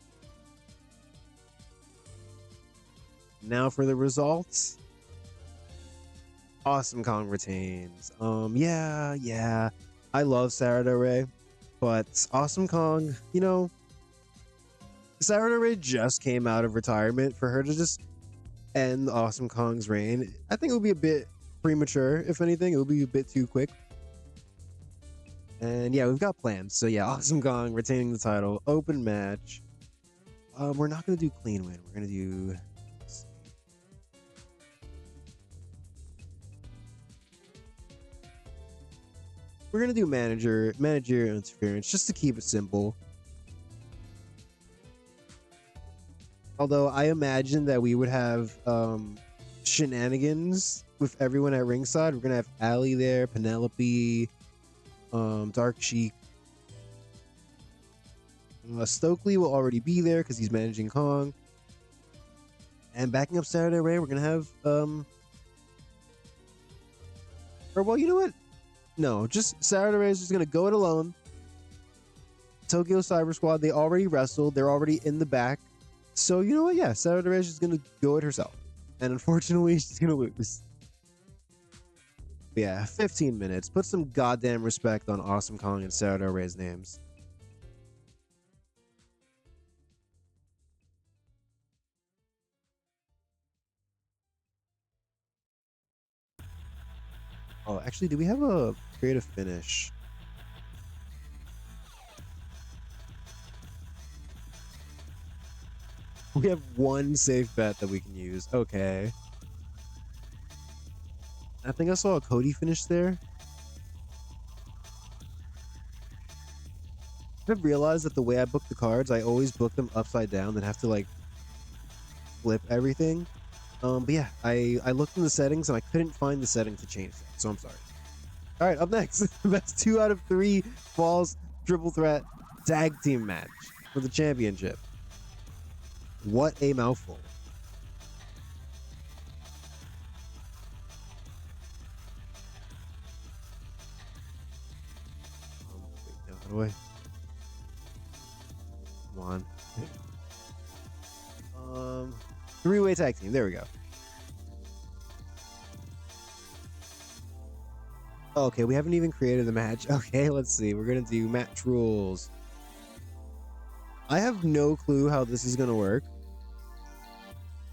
Now for the results. Awesome Kong retains. Yeah. I love Sarah Del Rey, but Awesome Kong, you know, Sarah Del Rey just came out of retirement. For her to just end Awesome Kong's reign, I think it would be a bit premature. If anything, it would be a bit too quick. And yeah, we've got plans. So yeah, Awesome Kong retaining the title, open match. We're not gonna do clean win. We're gonna do. We're gonna do managerial interference just to keep it simple. Although I imagine that we would have shenanigans with everyone at ringside. We're gonna have Allie there, Penelope, Dark Sheik. Stokely will already be there because he's managing Kong. And backing up Sarah Del Rey, we're gonna have or well, you know what? No, just Sarah Del Rey is just gonna go it alone. Tokyo Cyber Squad, they already wrestled. They're already in the back. So you know what? Yeah, Sarah Del Rey is just gonna go it herself. And unfortunately, she's gonna lose. But yeah, 15 minutes. Put some goddamn respect on Awesome Kong and Sarah Del Rey's names. Oh, actually, do we have a creative finish? We have one safe bet that we can use. Okay. I think I saw a Cody finish there. I've realized that the way I book the cards, I always book them upside down and have to like flip everything. But yeah, I looked in the settings and I couldn't find the setting to change that, so I'm sorry. All right, up next, best 2 out of 3 falls triple threat tag team match for the championship. What a mouthful! Wait, no, how do I? Come on. 3-way tag team. There we go. Okay, we haven't even created the match. Okay, let's see. We're gonna do match rules. I have no clue how this is gonna work.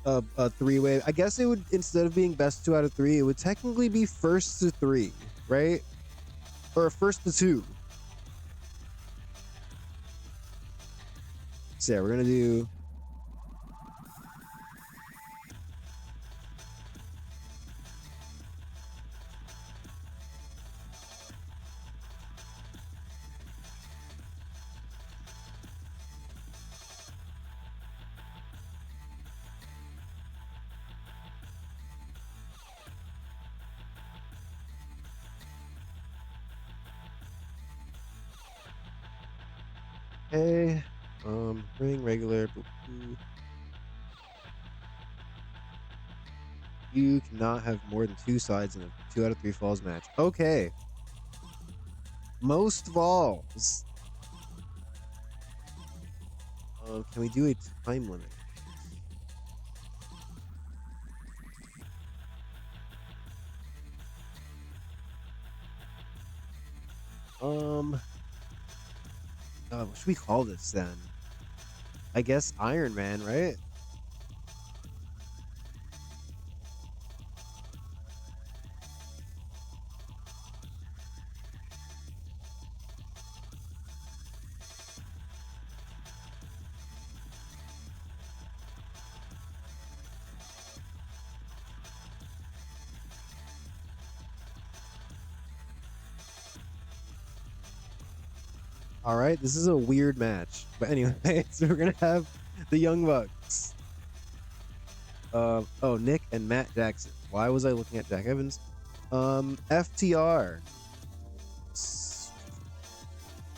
A 3-way. I guess it would, instead of being best 2 out of 3, it would technically be first to 3, right? Or first to 2. So yeah, we're gonna do. Okay. Ring regular. You cannot have more than 2 sides in a 2 out of 3 falls match. Okay. Most falls. Can we do a time limit? What should we call this then? I guess Iron Man, right? All right, this is a weird match, but anyway, so we're gonna have the Young Bucks. Oh, Nick and Matt Jackson. Why was I looking at Jack Evans? FTR.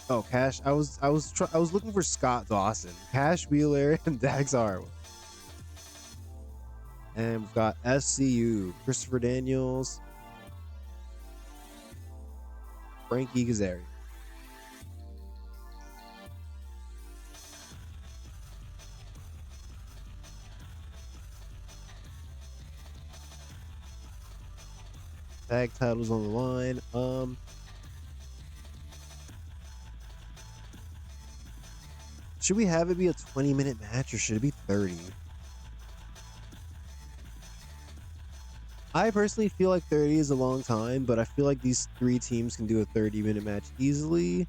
Oh, Cash. I was looking for Scott Dawson, Cash Wheeler, and Dax Harwood. And we've got SCU, Christopher Daniels, Frankie Kazarian. Tag titles on the line. Should we have it be a 20-minute match or should it be 30? I personally feel like 30 is a long time, but I feel like these 3 teams can do a 30-minute match easily.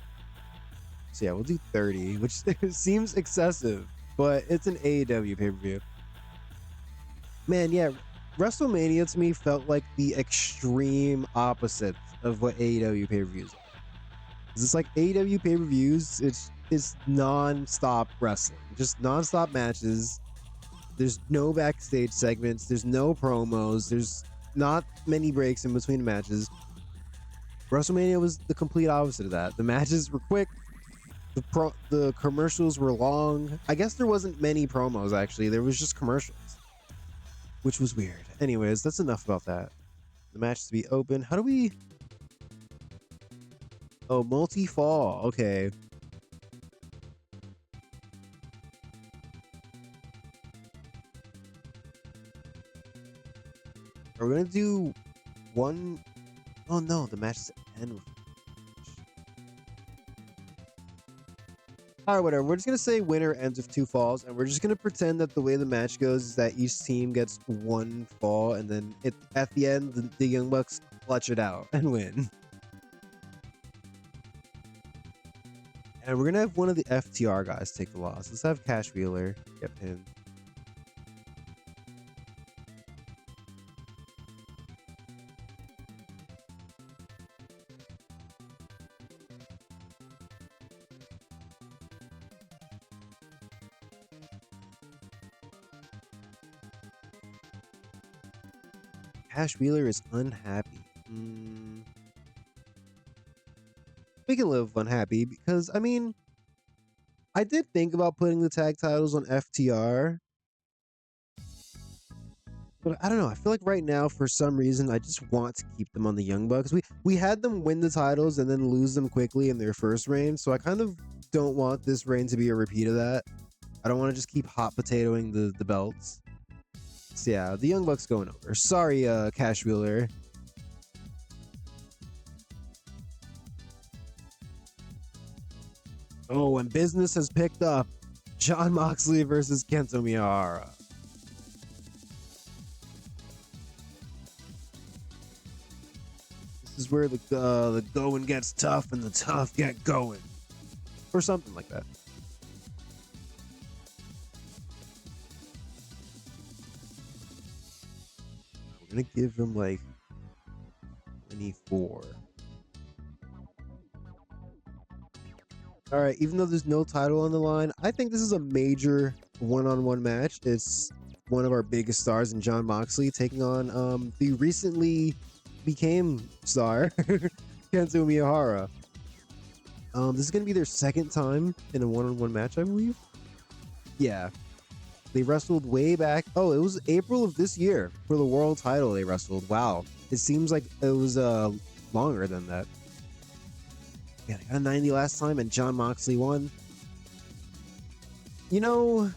So yeah, we'll do 30, which seems excessive, but it's an AEW pay-per-view. Man, yeah, WrestleMania to me felt like the extreme opposite of what AEW pay-per-views are. It's like AEW pay-per-views, it's non-stop wrestling, just non-stop matches. There's no backstage segments, there's no promos, there's not many breaks in between matches. WrestleMania was the complete opposite of that. The matches were quick, the commercials were long. I guess there wasn't many promos actually, there was just commercials, which was weird. Anyways, that's enough about that. The match to be open. How do we? Oh, multi-fall. Okay. Are we gonna do one? Oh no, the match is end with. All right, whatever. We're just gonna say winner ends with 2 falls, and we're just gonna pretend that the way the match goes is that each team gets 1 fall, and then at the end, the Young Bucks clutch it out and win. And we're gonna have one of the FTR guys take the loss. Let's have Cash Wheeler get pinned. Cash Wheeler is unhappy. We can live unhappy because, I mean, I did think about putting the tag titles on FTR, but I don't know. I feel like right now, for some reason, I just want to keep them on the Young Bucks. We had them win the titles and then lose them quickly in their first reign, so I kind of don't want this reign to be a repeat of that. I don't want to just keep hot potatoing the belts. So yeah, the Young Bucks going over. Sorry, Cash Wheeler. Oh, and business has picked up. Jon Moxley versus Kento Miyahara. This is where the going gets tough and the tough get going, or something like that. We're gonna give him like 24. All right, even though there's no title on the line, I think this is a major one-on-one match. It's one of our biggest stars in Jon Moxley taking on the recently became star Kento Miyahara. This is gonna be their second time in a one-on-one match, I believe. Yeah, they wrestled way back. Oh, it was April of this year for the world title. They wrestled. Wow, it seems like it was longer than that. Yeah, they got a 90 last time, and Jon Moxley won. You know,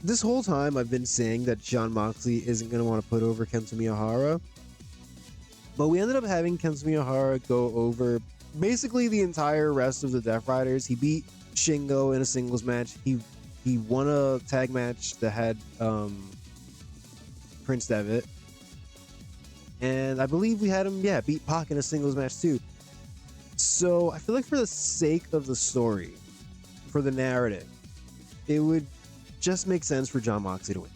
this whole time I've been saying that Jon Moxley isn't going to want to put over Kento Miyahara, but we ended up having Kento Miyahara go over basically the entire rest of the Death Riders. He beat Shingo in a singles match. He won a tag match that had Prince Devitt, and I believe we had him beat Pac in a singles match too. So I feel like for the sake of the story, for the narrative, it would just make sense for Jon Moxley to win.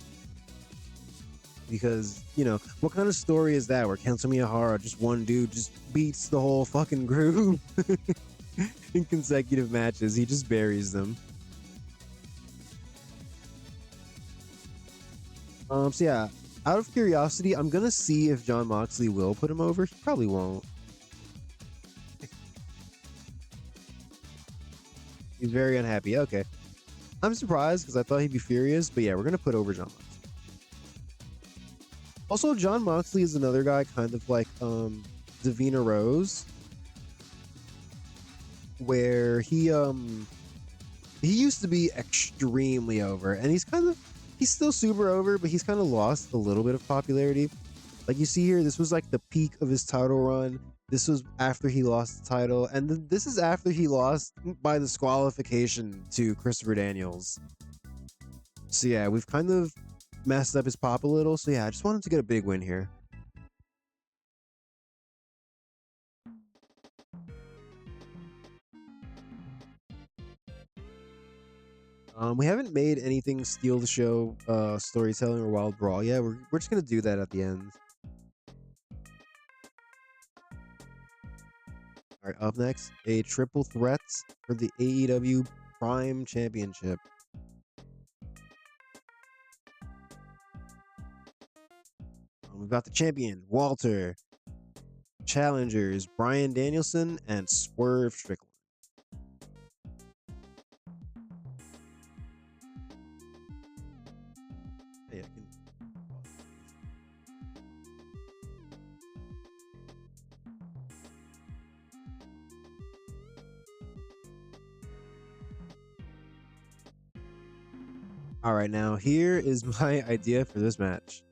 Because, you know, what kind of story is that where Kento Miyahara, just one dude, just beats the whole fucking group in consecutive matches? He just buries them. So yeah, out of curiosity, I'm gonna see if Jon Moxley will put him over. He probably won't. He's very unhappy. Okay. I'm surprised because I thought he'd be furious, but yeah, we're gonna put over Jon Moxley. Also, Jon Moxley is another guy kind of like Davina Rose, where he used to be extremely over, and he's still super over, but he's kind of lost a little bit of popularity. Like you see here, this was like the peak of his title run. This was after he lost the title, and this is after he lost by disqualification to Christopher Daniels. So yeah, we've kind of messed up his pop a little. So yeah, I just wanted to get a big win here. We haven't made anything steal the show, storytelling or wild brawl yet. We're just gonna do that at the end. All right, up next, a triple threat for the AEW Prime Championship. We've got the champion, Walter. Challengers, Bryan Danielson and Swerve Strickland. Hey, I can... All right, now here is my idea for this match.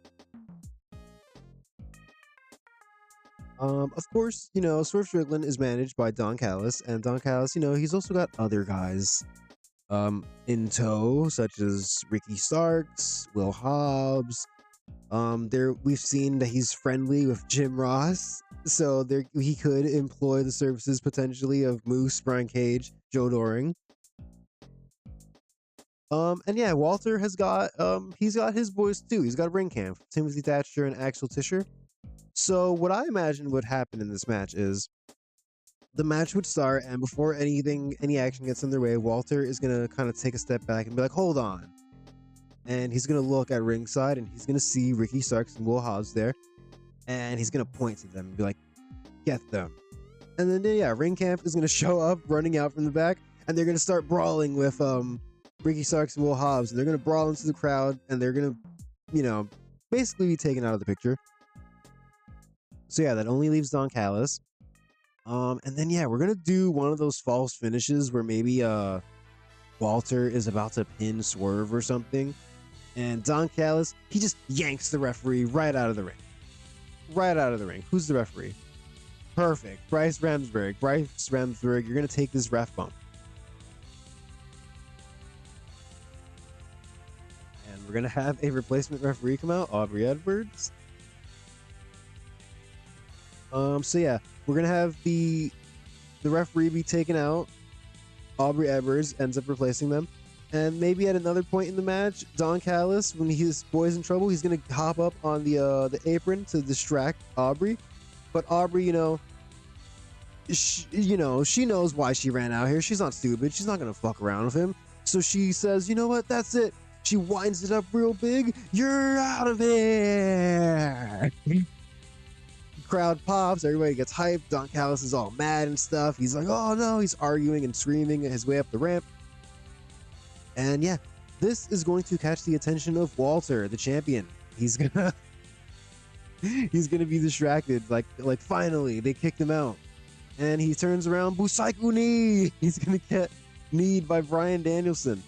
Of course, Swerve Strickland is managed by Don Callis, and Don Callis, he's also got other guys in tow, such as Ricky Starks, Will Hobbs. There we've seen that he's friendly with Jim Ross, so there he could employ the services potentially of Moose, Brian Cage, Joe Doring. And yeah, Walter has got he's got his boys too. He's got a ring camp, Timothy Thatcher and Axel Tischer. So what I imagine would happen in this match is the match would start, and before any action gets underway, Walter is gonna kind of take a step back and be like, "Hold on," and he's gonna look at ringside, and he's gonna see Ricky Starks and Will Hobbs there, and he's gonna point to them and be like, "Get them." And then yeah, ring camp is gonna show up, running out from the back, and they're gonna start brawling with Ricky Starks and Will Hobbs, and they're gonna brawl into the crowd, and they're gonna, basically be taken out of the picture. So yeah, that only leaves Don Callis. And then yeah, we're gonna do one of those false finishes where maybe Walter is about to pin Swerve or something, and Don Callis, he just yanks the referee right out of the ring. Right out of the ring. Who's the referee? Perfect. Bryce Ramsberg. Bryce Ramsberg, you're gonna take this ref bump. And we're gonna have a replacement referee come out, Aubrey Edwards. So yeah, we're gonna have the referee be taken out. Aubrey Edwards ends up replacing them, and maybe at another point in the match, Don Callis, when his boy's in trouble, he's gonna hop up on the apron to distract Aubrey. But Aubrey, she knows why she ran out here. She's not stupid. She's not gonna fuck around with him. So she says, "You know what? That's it." She winds it up real big. "You're out of here." Crowd pops, everybody gets hyped. Don Callis is all mad and stuff. He's like, "Oh no," he's arguing and screaming his way up the ramp. And yeah, this is going to catch the attention of Walter, the champion. He's gonna be distracted, like finally they kicked him out. And he turns around, Busaiku knee. He's gonna get kneed by Bryan Danielson.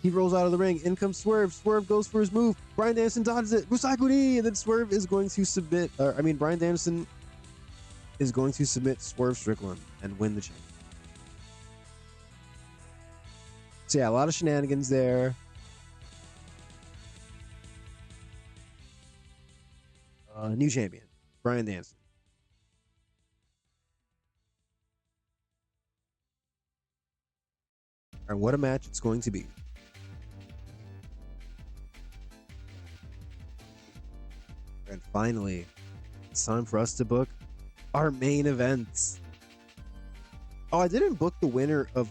He rolls out of the ring. In comes Swerve. Swerve goes for his move. Bryan Danielson dodges it. Busaiku knee. And then Swerve is going to submit. Bryan Danielson is going to submit Swerve Strickland and win the championship. So yeah, a lot of shenanigans there. New champion, Bryan Danielson. And what a match it's going to be. And finally, it's time for us to book our main events. Oh, I didn't book the winner of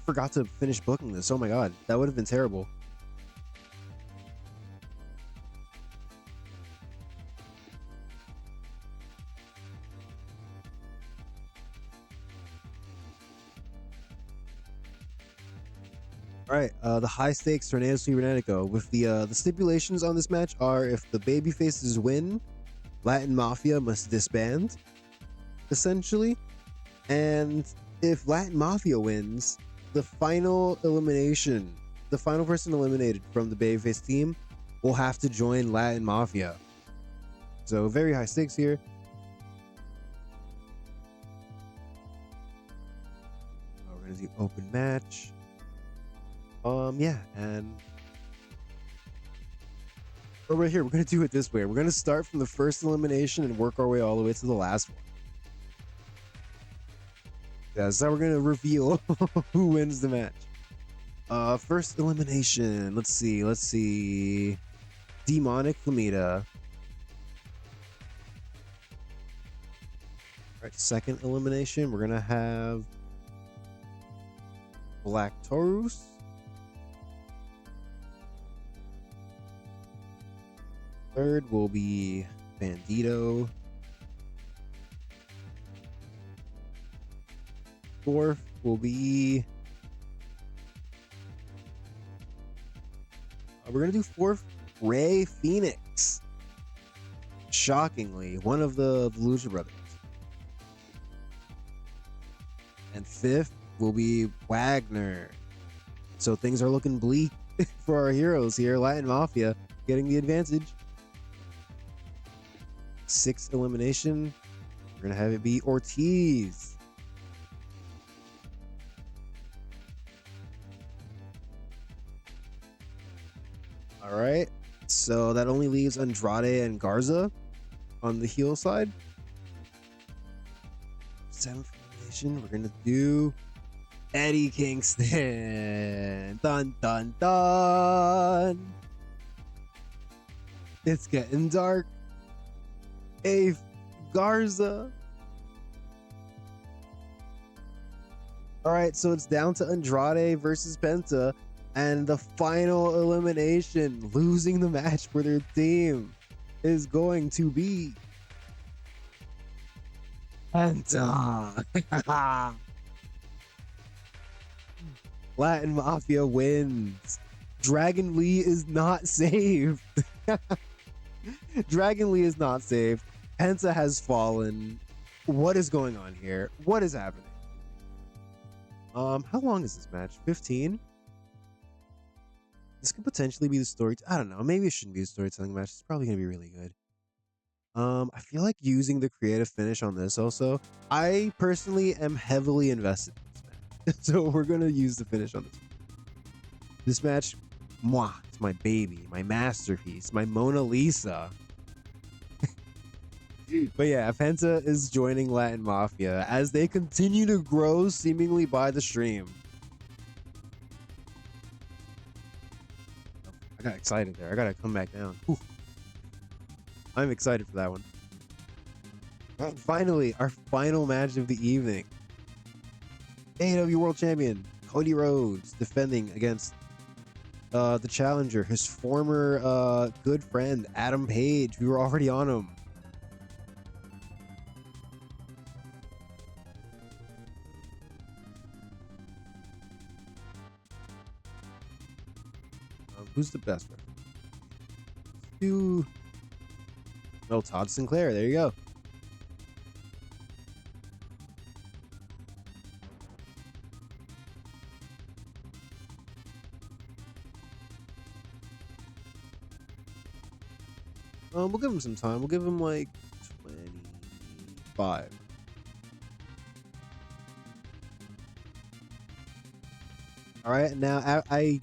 forgot to finish booking this. Oh my god, that would have been terrible. All right, the high stakes Tornado Cibernetico. With the stipulations on this match are: if the babyfaces win, Latin Mafia must disband, essentially, and if Latin Mafia wins, the final person eliminated from the babyface team will have to join Latin Mafia. So very high stakes here. We're gonna do open match. Yeah, and right here, we're gonna do it this way. We're gonna start from the first elimination and work our way all the way to the last one. Yeah, so we're gonna reveal who wins the match. First elimination. Let's see. Demonic Flamita. Alright, second elimination, we're gonna have Black Taurus. Third will be Bandito. Fourth will be... we're going to do fourth, Rey Fenix. Shockingly, one of the Lucha Brothers. And fifth will be Wagner. So things are looking bleak for our heroes here. Latin Mafia getting the advantage. 6th elimination. We're gonna have it be Ortiz. All right, so that only leaves Andrade and Garza on the heel side. 7th elimination. We're gonna do Eddie Kingston. Dun dun dun. It's getting dark. Garza. All right, so it's down to Andrade versus Penta, and the final elimination, losing the match for their team, is going to be Penta. Latin Mafia wins. Dragon Lee is not saved. Dragon Lee is not saved. Penta has fallen. What is going on here? What is happening? How long is this match? 15? This could potentially be the story. I don't know. Maybe it shouldn't be a storytelling match. It's probably gonna be really good. I feel like using the creative finish on this also. I personally am heavily invested in this match. So we're gonna use the finish on this. This match, mwah, it's my baby, my masterpiece, my Mona Lisa. But yeah, Penta is joining Latin Mafia as they continue to grow seemingly by the stream. I got excited there. I gotta come back down. Whew. I'm excited for that one. Finally, our final match of the evening. AEW World Champion Cody Rhodes defending against the challenger, his former good friend Adam Page. We were already on him. Who's the best one? Oh, Todd Sinclair. There you go. We'll give him some time. We'll give him like 25. All right, now I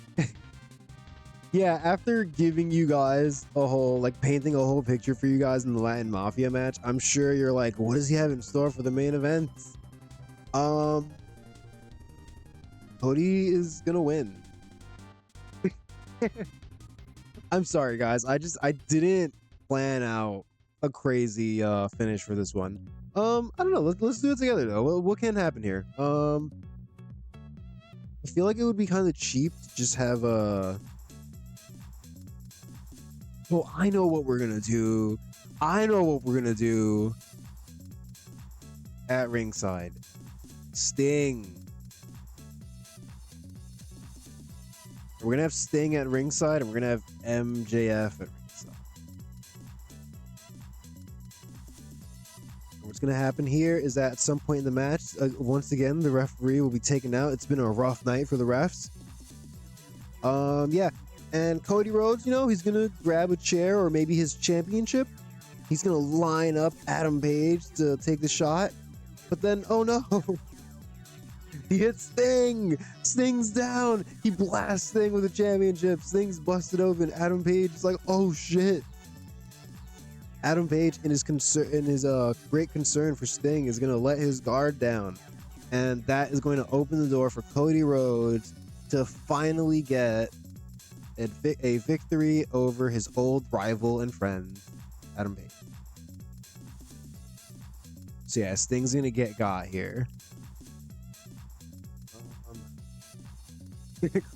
yeah, after giving you guys a whole, like painting a whole picture for you guys in the Latin Mafia match, I'm sure you're like, what does he have in store for the main event? Cody is gonna win. I'm sorry, guys. I didn't plan out a crazy finish for this one. I don't know. Let's do it together though. What can happen here? I feel like it would be kind of cheap to just have a. Well, I know what we're gonna do. I know what we're gonna do at ringside. Sting. We're gonna have Sting at ringside, and we're gonna have MJF at ringside. What's gonna happen here is that at some point in the match, once again, the referee will be taken out. It's been a rough night for the refs. Yeah. And Cody Rhodes, you know, he's going to grab a chair or maybe his championship. He's going to line up Adam Page to take the shot. But then, oh no. He hits Sting. Sting's down. He blasts Sting with the championship. Sting's busted open. Adam Page is like, oh shit. Adam Page, in his great concern for Sting, is going to let his guard down. And that is going to open the door for Cody Rhodes to finally get a victory over his old rival and friend, Adam Page. So yeah, Sting's gonna get got here.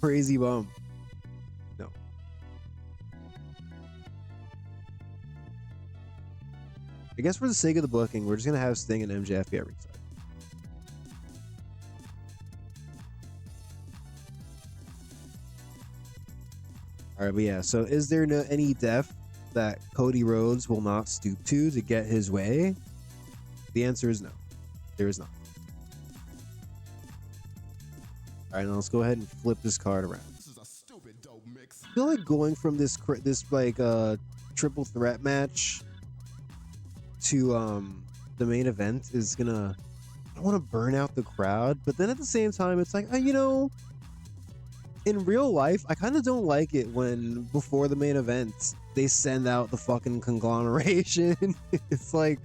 Crazy bum. No. I guess for the sake of the booking, we're just gonna have Sting and MJF be at ringside. All right, but yeah, so is there any depth that Cody Rhodes will not stoop to get his way? The answer is no. There is not. All right, now let's go ahead and flip this card around. This is a stupid dope feel like going from this like triple threat match to the main event is gonna, I don't want to burn out the crowd, but then at the same time it's like, you know, in real life I kind of don't like it when before the main event they send out the fucking conglomeration. It's like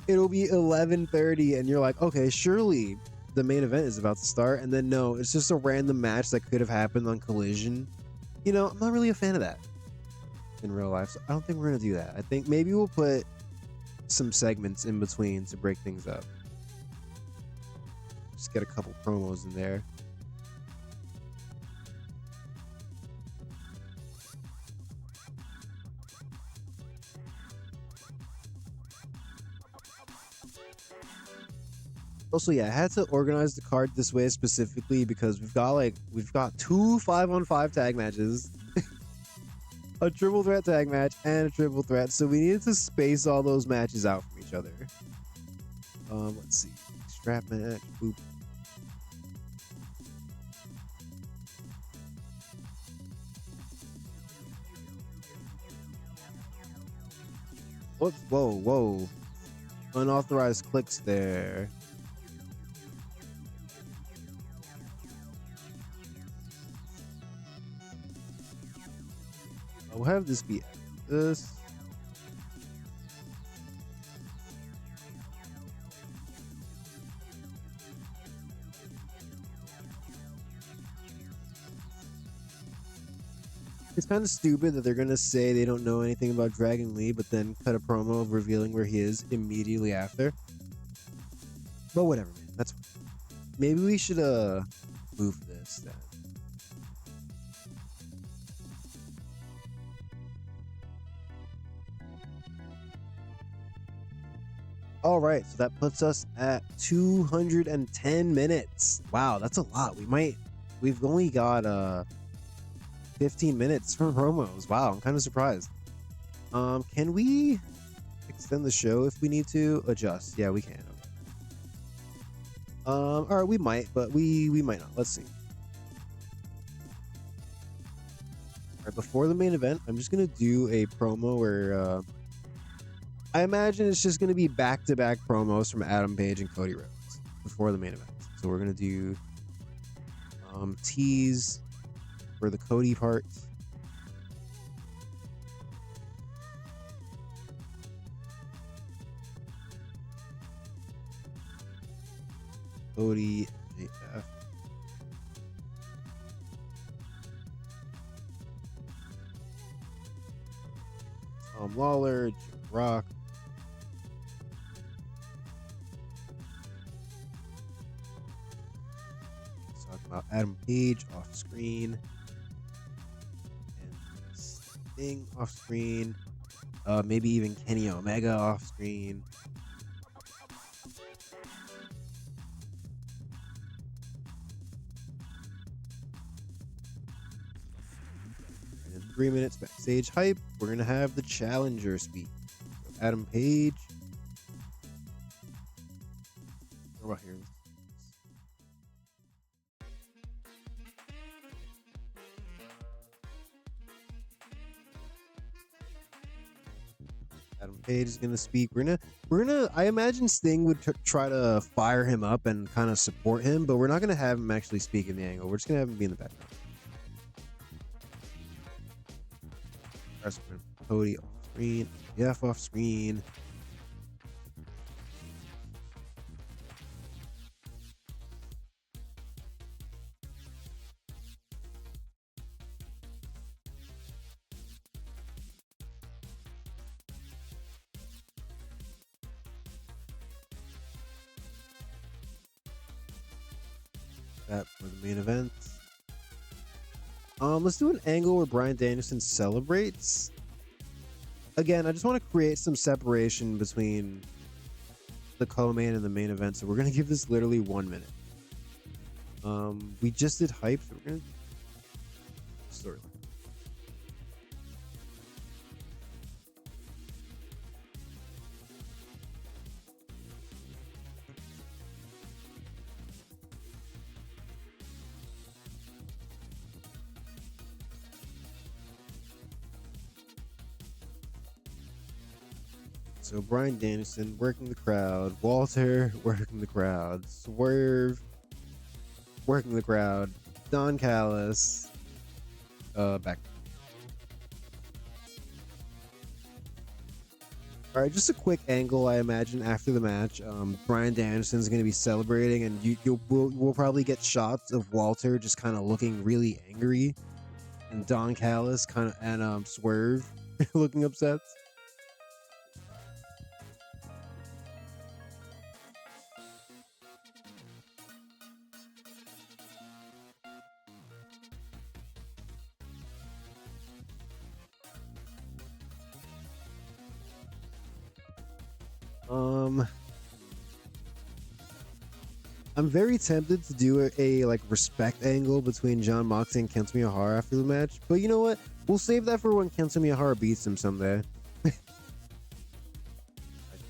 it'll be 11:30 and you're like, okay, surely the main event is about to start, and then no, it's just a random match that could have happened on Collision. You know, I'm not really a fan of that in real life, so I don't think we're gonna do that. I think maybe we'll put some segments in between to break things up. Just get a couple promos in there. Also, yeah, I had to organize the card this way specifically because we've got 2 5-on-5 tag matches, a triple threat tag match, and a triple threat. So we needed to space all those matches out from each other. Let's see, strap match, boop. Whoops, whoa, unauthorized clicks there. We'll have this be this. It's kind of stupid that they're gonna say they don't know anything about Dragon Lee, but then cut a promo of revealing where he is immediately after. But whatever, man. That's fine. Maybe we should move this then. All right, so that puts us at 210 minutes. Wow, that's a lot. We've only got 15 minutes from promos. Wow, I'm kind of surprised. Can we extend the show if we need to? Adjust. Yeah, we can. All right, we might, but we might not. Let's see. All right, before the main event, I'm just gonna do a promo where I imagine it's just gonna be back-to-back promos from Adam Page and Cody Rhodes before the main event. So we're gonna do tease for the Cody part. Cody, JF. Tom Lawler, Jim Rock. Let's talk about Adam Page off screen. And Sting off screen. Maybe even Kenny Omega off screen. And in 3 minutes backstage hype, we're gonna have the challenger speak. So Adam Page. What about here? Adam Page is gonna speak. We're gonna. I imagine Sting would try to fire him up and kind of support him, but we're not gonna have him actually speak in the angle. We're just gonna have him be in the background. Cody off screen. Jeff off screen. That for the main event. Let's do an angle where Bryan Danielson celebrates. Again, I just want to create some separation between the co-main and the main event, so we're gonna give this literally 1 minute. We just did hype, so we're gonna storyline. So Bryan Danielson working the crowd, Walter working the crowd, Swerve working the crowd, Don Callis back. All right, just a quick angle. I imagine after the match, Bryan Danielson's going to be celebrating, and we'll probably get shots of Walter just kind of looking really angry, and Don Callis kind of and Swerve looking upset. I'm very tempted to do a like respect angle between Jon Moxley and Kento Miyahara after the match, but you know what? We'll save that for when Kento Miyahara beats him someday.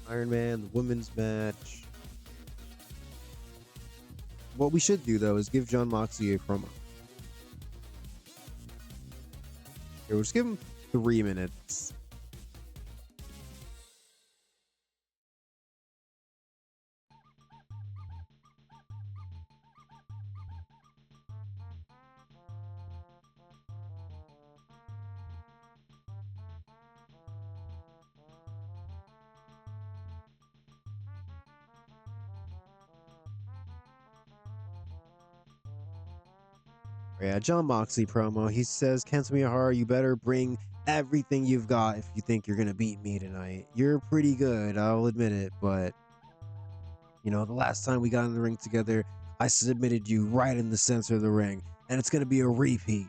Iron Man, the women's match. What we should do though is give Jon Moxley a promo. Here, we'll just give him 3 minutes. Yeah, Jon Moxley promo. He says, Kento Miyahara, you better bring everything you've got if you think you're gonna beat me tonight. You're pretty good, I'll admit it, but you know, the last time we got in the ring together, I submitted you right in the center of the ring, and it's gonna be a repeat.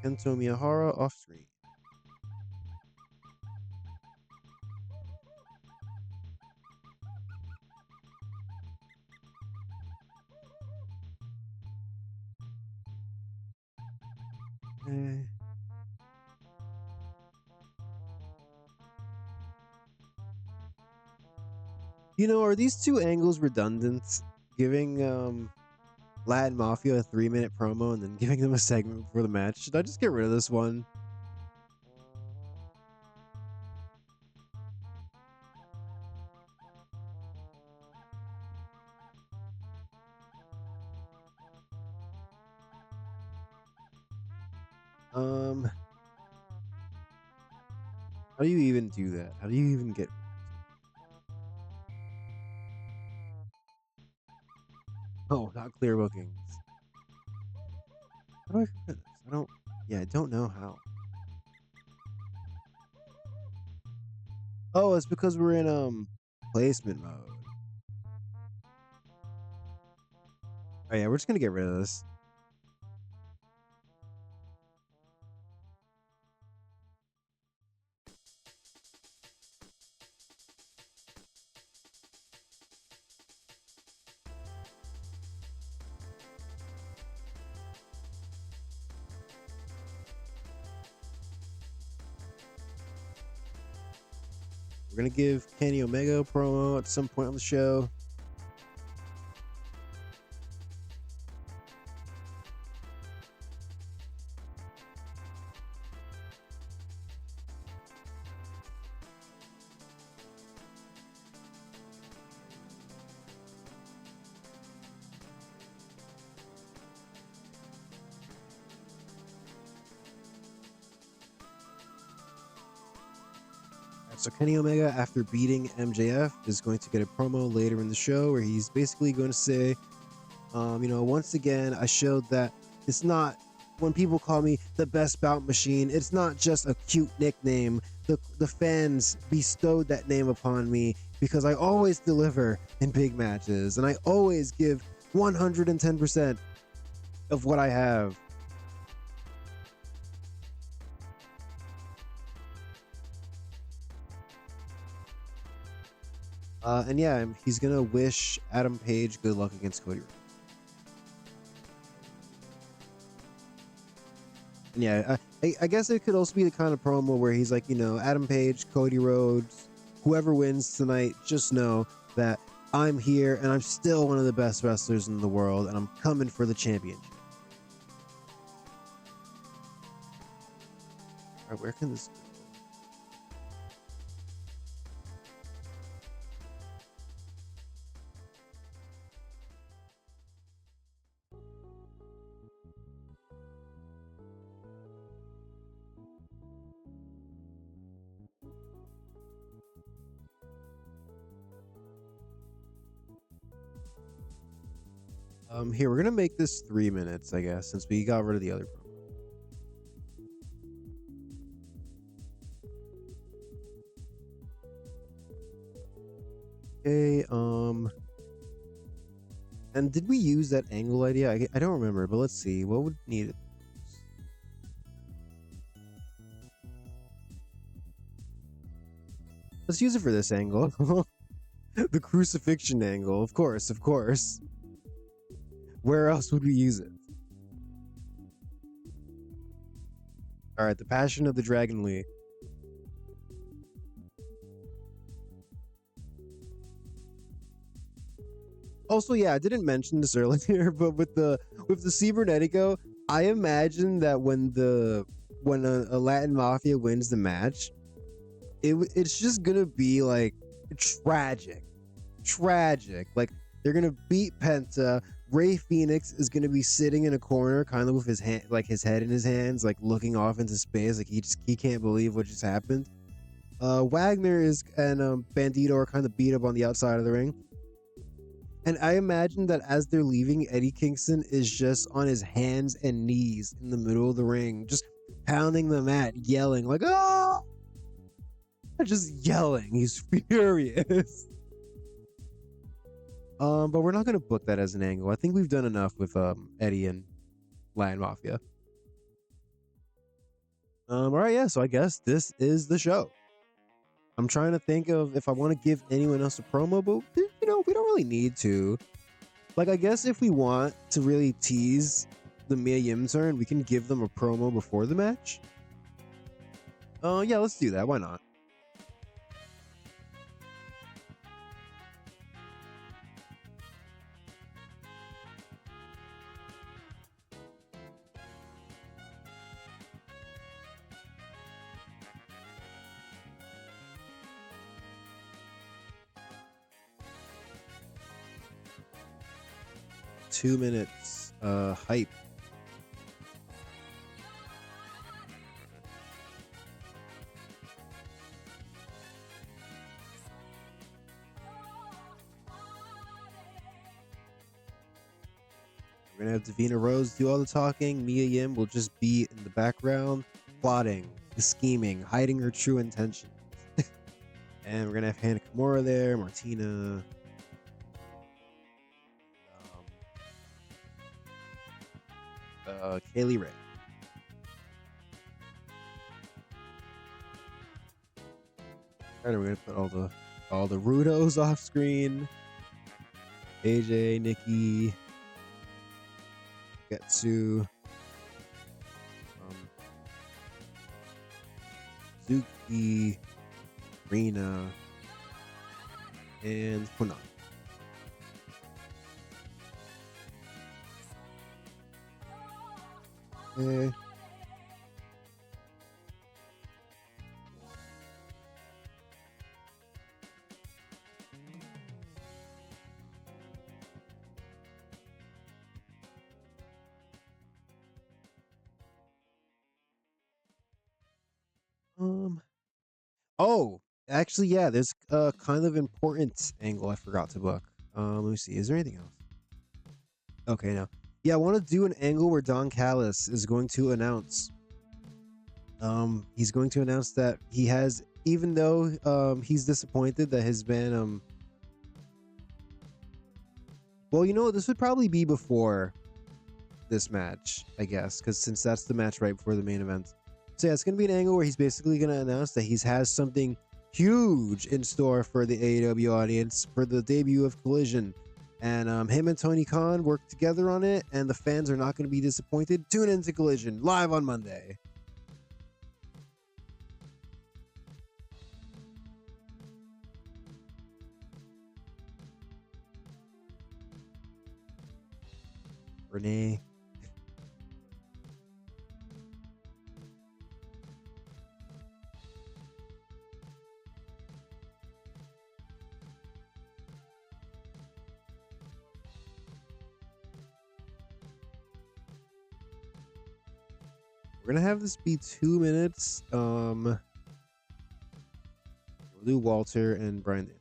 Kento Miyahara off screen. Eh. You know, are these two angles redundant? Giving Latin Mafia a 3-minute promo and then giving them a segment before the match? Should I just get rid of this one? How do you even do that? How do you even get... Oh, not clear bookings. How do I forget this? I don't... Yeah, I don't know how. Oh, it's because we're in, placement mode. Oh yeah, we're just gonna get rid of this. We're gonna give Kenny Omega a promo at some point on the show. So Kenny Omega, after beating MJF, is going to get a promo later in the show where he's basically going to say, you know, once again, I showed that it's not, when people call me the best bout machine, it's not just a cute nickname. The fans bestowed that name upon me because I always deliver in big matches and I always give 110% of what I have. And yeah, he's gonna wish Adam Page good luck against Cody Rhodes. And yeah, I guess it could also be the kind of promo where he's like, you know, Adam Page, Cody Rhodes, whoever wins tonight, just know that I'm here and I'm still one of the best wrestlers in the world and I'm coming for the championship. right, where can this go? Here, we're gonna make this 3 minutes, I guess, since we got rid of the other promo. Okay, and did we use that angle idea? I don't remember, but let's see. What would need it? Let's use it for this angle. The crucifixion angle, of course, of course. Where else would we use it? All right, the Passion of the Dragon Lee. Also, yeah, I didn't mention this earlier, but with the Cibernetico, I imagine that when a Latin Mafia wins the match, it's just gonna be like tragic. Like they're gonna beat Penta. Ray Phoenix is gonna be sitting in a corner, kind of with his hand, like his head in his hands, like looking off into space, like he can't believe what just happened. Wagner and Bandito are kind of beat up on the outside of the ring. And I imagine that as they're leaving, Eddie Kingston is just on his hands and knees in the middle of the ring, just pounding the mat, yelling like, "Oh!" Just yelling. He's furious. But we're not gonna book that as an angle. I think we've done enough with Eddie and Lion Mafia. All right, yeah. So I guess this is the show. I'm trying to think of if I want to give anyone else a promo, but we don't really need to. Like, I guess if we want to really tease the Mia Yim turn, we can give them a promo before the match. Yeah, let's do that. Why not? Two minutes. Hype. We're gonna have Davina Rose do all the talking. Mia Yim will just be in the background, plotting, scheming, hiding her true intentions. And we're gonna have Hannah Kimura there, Martina, Kaylee Ray. Alright, we're gonna put all the Rudos off screen. AJ, Nikki, Getsu, Zuki, Rina, and Konami. Okay. Oh, actually, yeah, there's a kind of important angle I forgot to book. Let me see. Is there anything else? Okay, no. Yeah, I want to do an angle where Don Callis is going to announce. He's going to announce that he has, even though he's disappointed that his band well, you know, this would probably be before this match, I guess, because since that's the match right before the main event. So yeah, it's gonna be an angle where he's basically gonna announce that he has something huge in store for the AEW audience for the debut of Collision. And him and Tony Khan work together on it, and the fans are not going to be disappointed. Tune into Collision live on Monday. Renee. We're gonna have this be 2 minutes. We'll do Walter and Brian Danielson.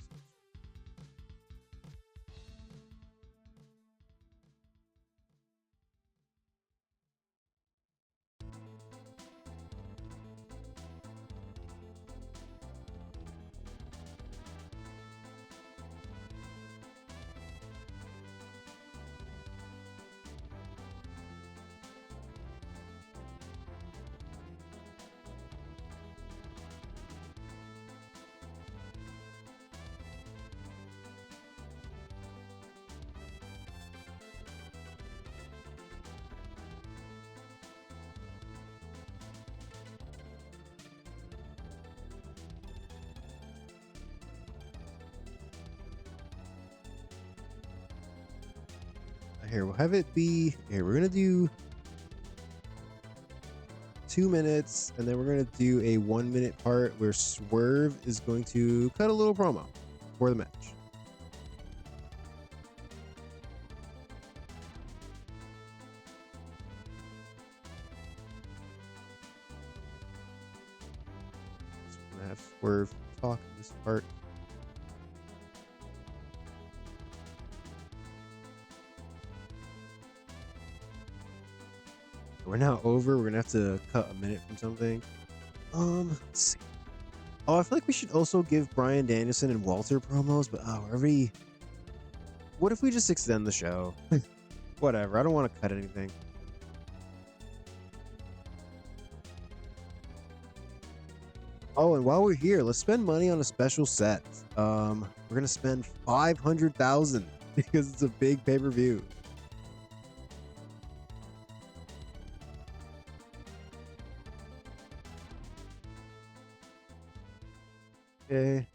Here, we'll have it be here. We're gonna do 2 minutes, and then we're gonna do a 1-minute part where Swerve is going to cut a little promo for the match. So we're gonna have Swerve talk in this part. We're now over. We're gonna have to cut a minute from something. Let's see. Oh, I feel like we should also give Brian Danielson and Walter promos, but what if we just extend the show? Whatever. I don't want to cut anything. Oh, and while we're here, let's spend money on a special set. We're gonna spend 500,000 because it's a big pay-per-view. Okay.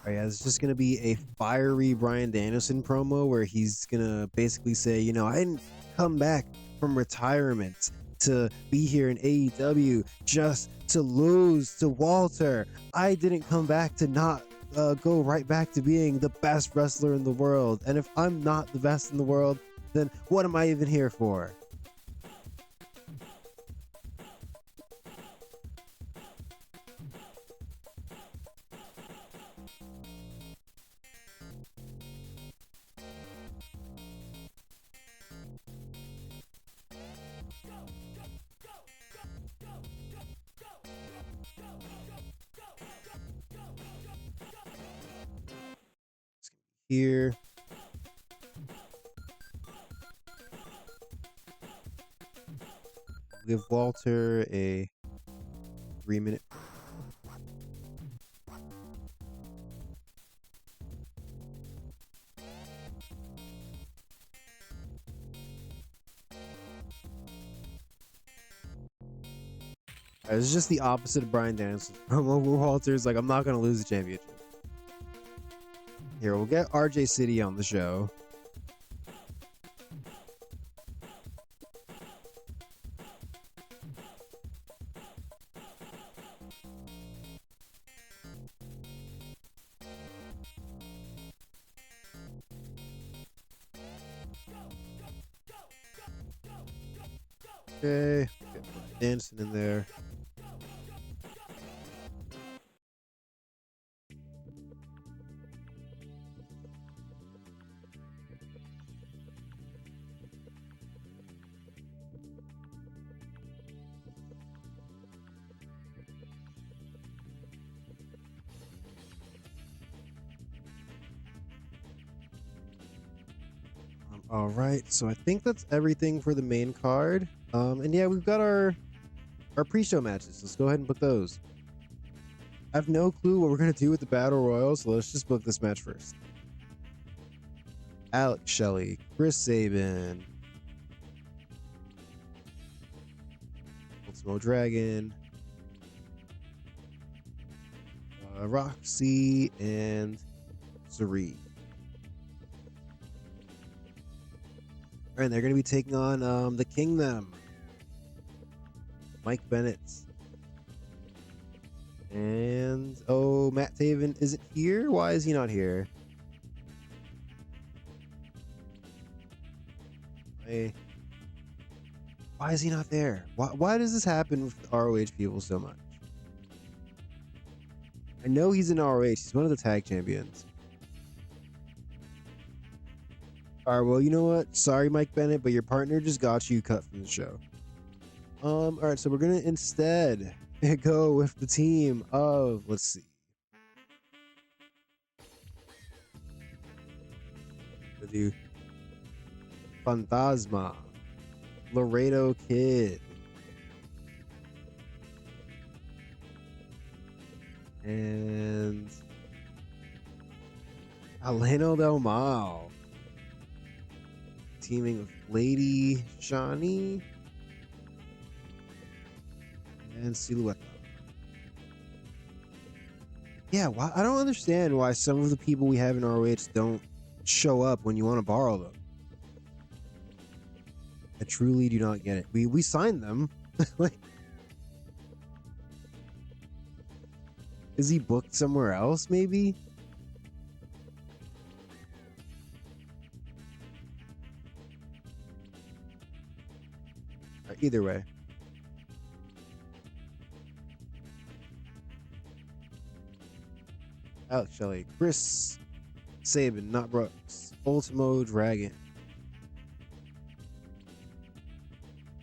Oh yeah, it's just gonna be a fiery Brian Danielson promo where he's gonna basically say, you know, I didn't come back from retirement to be here in AEW just to lose to Walter. I didn't come back to not go right back to being the best wrestler in the world. And if I'm not the best in the world, then what am I even here for? Here. Give Walter a 3-minute. It's just the opposite of Brian Danielson. Walter's like, I'm not going to lose the championship. Here, we'll get RJ City on the show. Okay, get Dancing in there. All right, so I think that's everything for the main card. And yeah, we've got our pre-show matches. Let's go ahead and book those. I have no clue what we're gonna do with the battle royal, so let's just book this match first. Alex Shelley, Chris Sabin, Ultimo Dragon, Roxy, and Zuri. All right, they're going to be taking on the Kingdom, Mike Bennett. And, oh, Matt Taven isn't here? Why is he not here? Why is he not there? Why does this happen with ROH people so much? I know he's in ROH. He's one of the tag champions. All right, well, you know what? Sorry, Mike Bennett, but your partner just got you cut from the show. All right, so we're gonna instead go with the team of, let's see. We'll do Fantasma, Laredo Kid, and Aleno Del Mal, teaming with Lady Shani and Silhouette. Yeah, I don't understand why some of the people we have in ROH don't show up when you want to borrow them. I truly do not get it. We signed them. Like, is he booked somewhere else, maybe? Either way. Alex Shelley, Chris Sabin, not Brooks, Ultimo Dragon,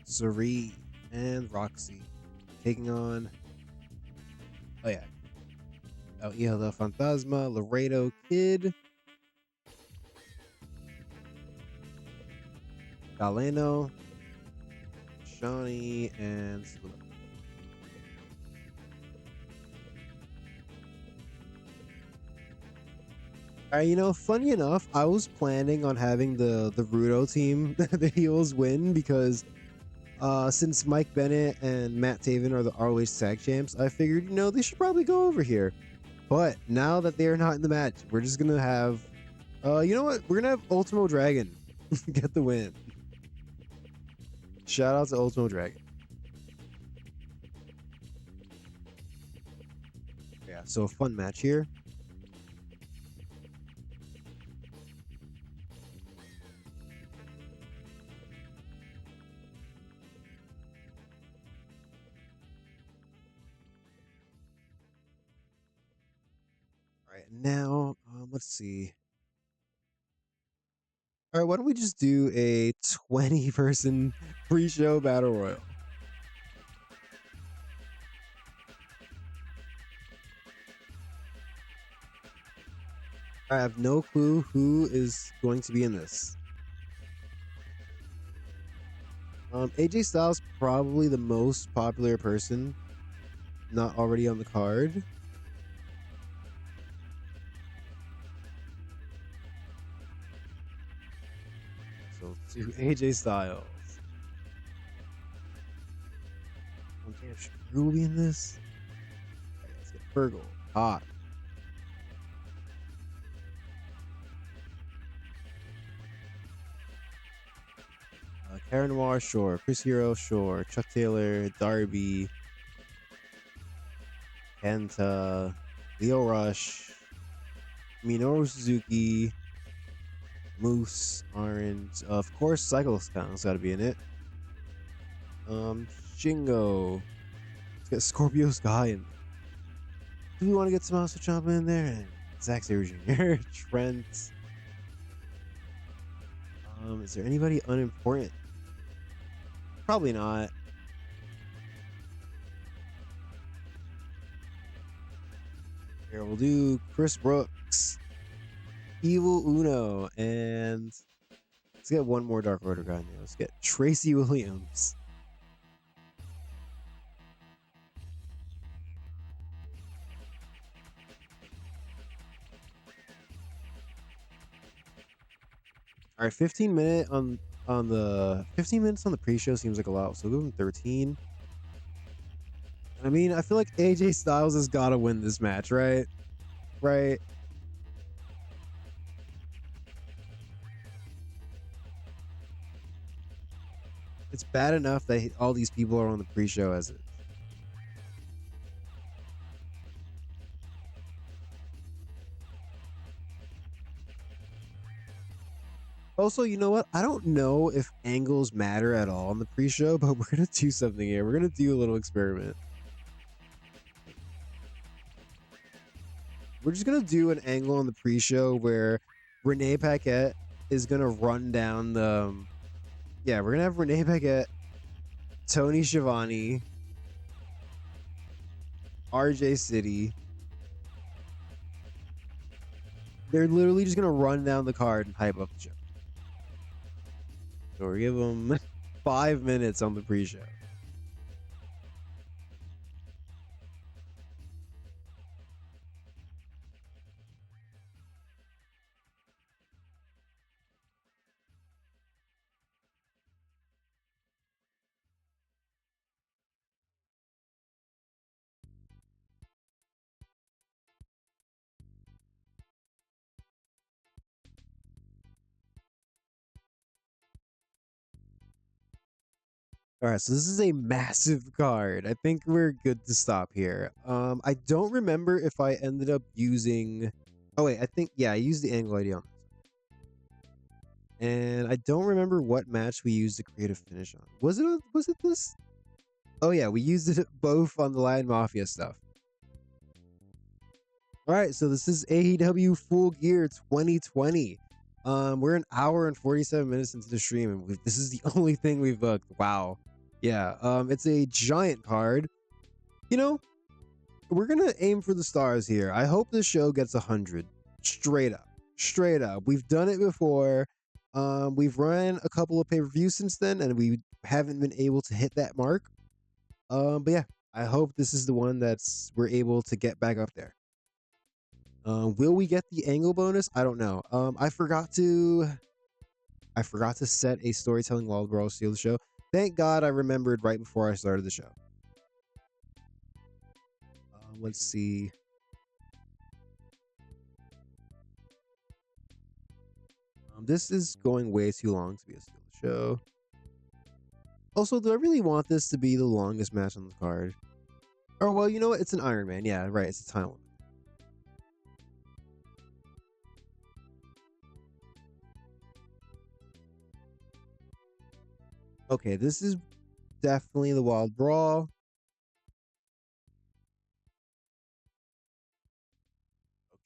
Sari, and Roxy taking on, oh yeah, El Hijo del Fantasma, Laredo Kid, Galeno, Shawnee, and Silhouette. You know, funny enough, I was planning on having the Rudo team, the heels, win because since Mike Bennett and Matt Taven are the ROH tag champs, I figured, you know, they should probably go over here. But now that they are not in the match, we're just gonna have, you know what? We're gonna have Ultimo Dragon get the win. Shout out to Ultimo Dragon. Yeah, so a fun match here. Now, let's see. All right, why don't we just do a 20-person pre-show battle royal? I have no clue who is going to be in this. AJ Styles probably the most popular person not already on the card. So to AJ Styles. Who will be in this? Right, let's get Fergal, Hot. Karen Noir, sure. Chris Hero, sure. Chuck Taylor, Darby, Kenta, Leo Rush, Minoru Suzuki, Moose, Orange. Of course, Cycles Count's got to be in it. Shingo. Let's get Scorpio Sky in. Do we want to get Tommaso Ciampa in there? And Zack Sabre Jr., Trent. Is there anybody unimportant? Probably not. Here we'll do Chris Brooks, Evil Uno, and let's get one more Dark Order guy in there. Let's get Tracy Williams. All right, 15 minutes on the 15 minutes on the pre-show seems like a lot, so we'll give him 13. I mean, I feel like AJ Styles has got to win this match, right? Right. It's bad enough that all these people are on the pre-show as it. Also, you know what? I don't know if angles matter at all on the pre-show, but we're gonna do something here. We're gonna do a little experiment. We're just gonna do an angle on the pre-show where Renee Paquette is gonna run down the. Yeah, we're gonna have Renee Paquette, Tony Schiavone, RJ City. They're literally just gonna run down the card and hype up the show. So we give them 5 minutes on the pre-show. All right, so this is a massive card. I think we're good to stop here. I don't remember if I ended up using. Oh wait, I think yeah, I used the angle ID on this, and I don't remember what match we used to create a finish on. Was it this? Oh yeah, we used it both on the Lion Mafia stuff. All right, so this is AEW Full Gear 2020. We're an hour and 47 minutes into the stream, and this is the only thing we've booked. Wow. Yeah, it's a giant card. You know, we're gonna aim for the stars here. I hope this show gets 100. Straight up. Straight up. We've done it before. We've run a couple of pay-per-views since then, and we haven't been able to hit that mark. But yeah, I hope this is the one that's we're able to get back up there. Will we get the angle bonus? I don't know. I forgot to set a storytelling wall brawl steal the show. Thank God I remembered right before I started the show. Let's see. This is going way too long to be a steal the show. Also, do I really want this to be the longest match on the card? Oh, well, you know what? It's an Iron Man. Yeah, right. It's a time limit. Okay, this is definitely the Wild Brawl.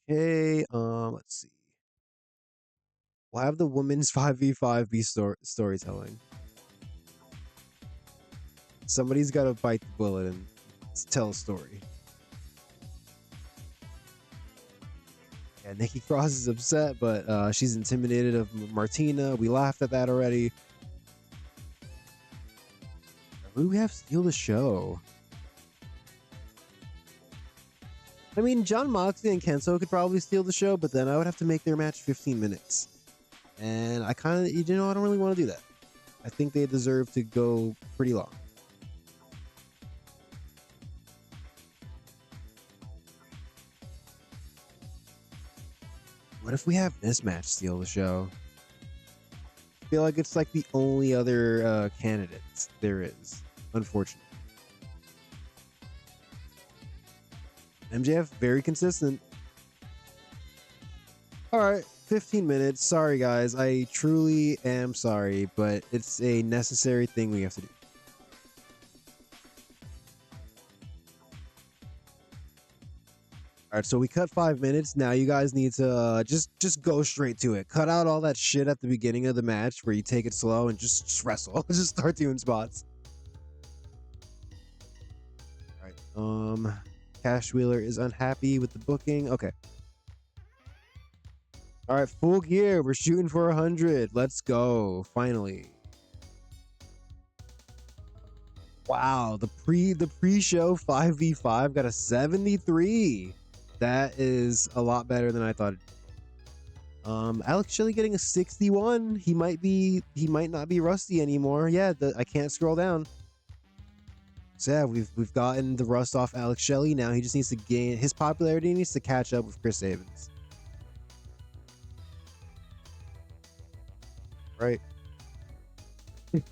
Okay, let's see. We'll have the women's 5v5 be storytelling. Somebody's got to bite the bullet and tell a story. Yeah, Nikki Cross is upset, but she's intimidated of Martina. We laughed at that already. Who do we have steal the show? I mean, John Moxley and Kenzo could probably steal the show, but then I would have to make their match 15 minutes. And I kind of, you know, I don't really want to do that. I think they deserve to go pretty long. What if we have this match steal the show? I feel like it's like the only other candidates there is, unfortunately. MJF, very consistent. All right, 15 minutes. Sorry, guys. I truly am sorry, but it's a necessary thing we have to do. All right, so we cut 5 minutes. Now you guys need to just go straight to it. Cut out all that shit at the beginning of the match where you take it slow and just wrestle. Just start doing spots. All right. Cash Wheeler is unhappy with the booking. Okay. All right, Full Gear. We're shooting for 100. Let's go. Finally. Wow, the pre-show 5v5 got a 73. That is a lot better than I thought. Alex Shelley getting a 61. He might not be rusty anymore. Yeah, I can't scroll down. So yeah, we've gotten the rust off Alex Shelley. Now he just needs to gain his popularity needs to catch up with Chris Evans. Right.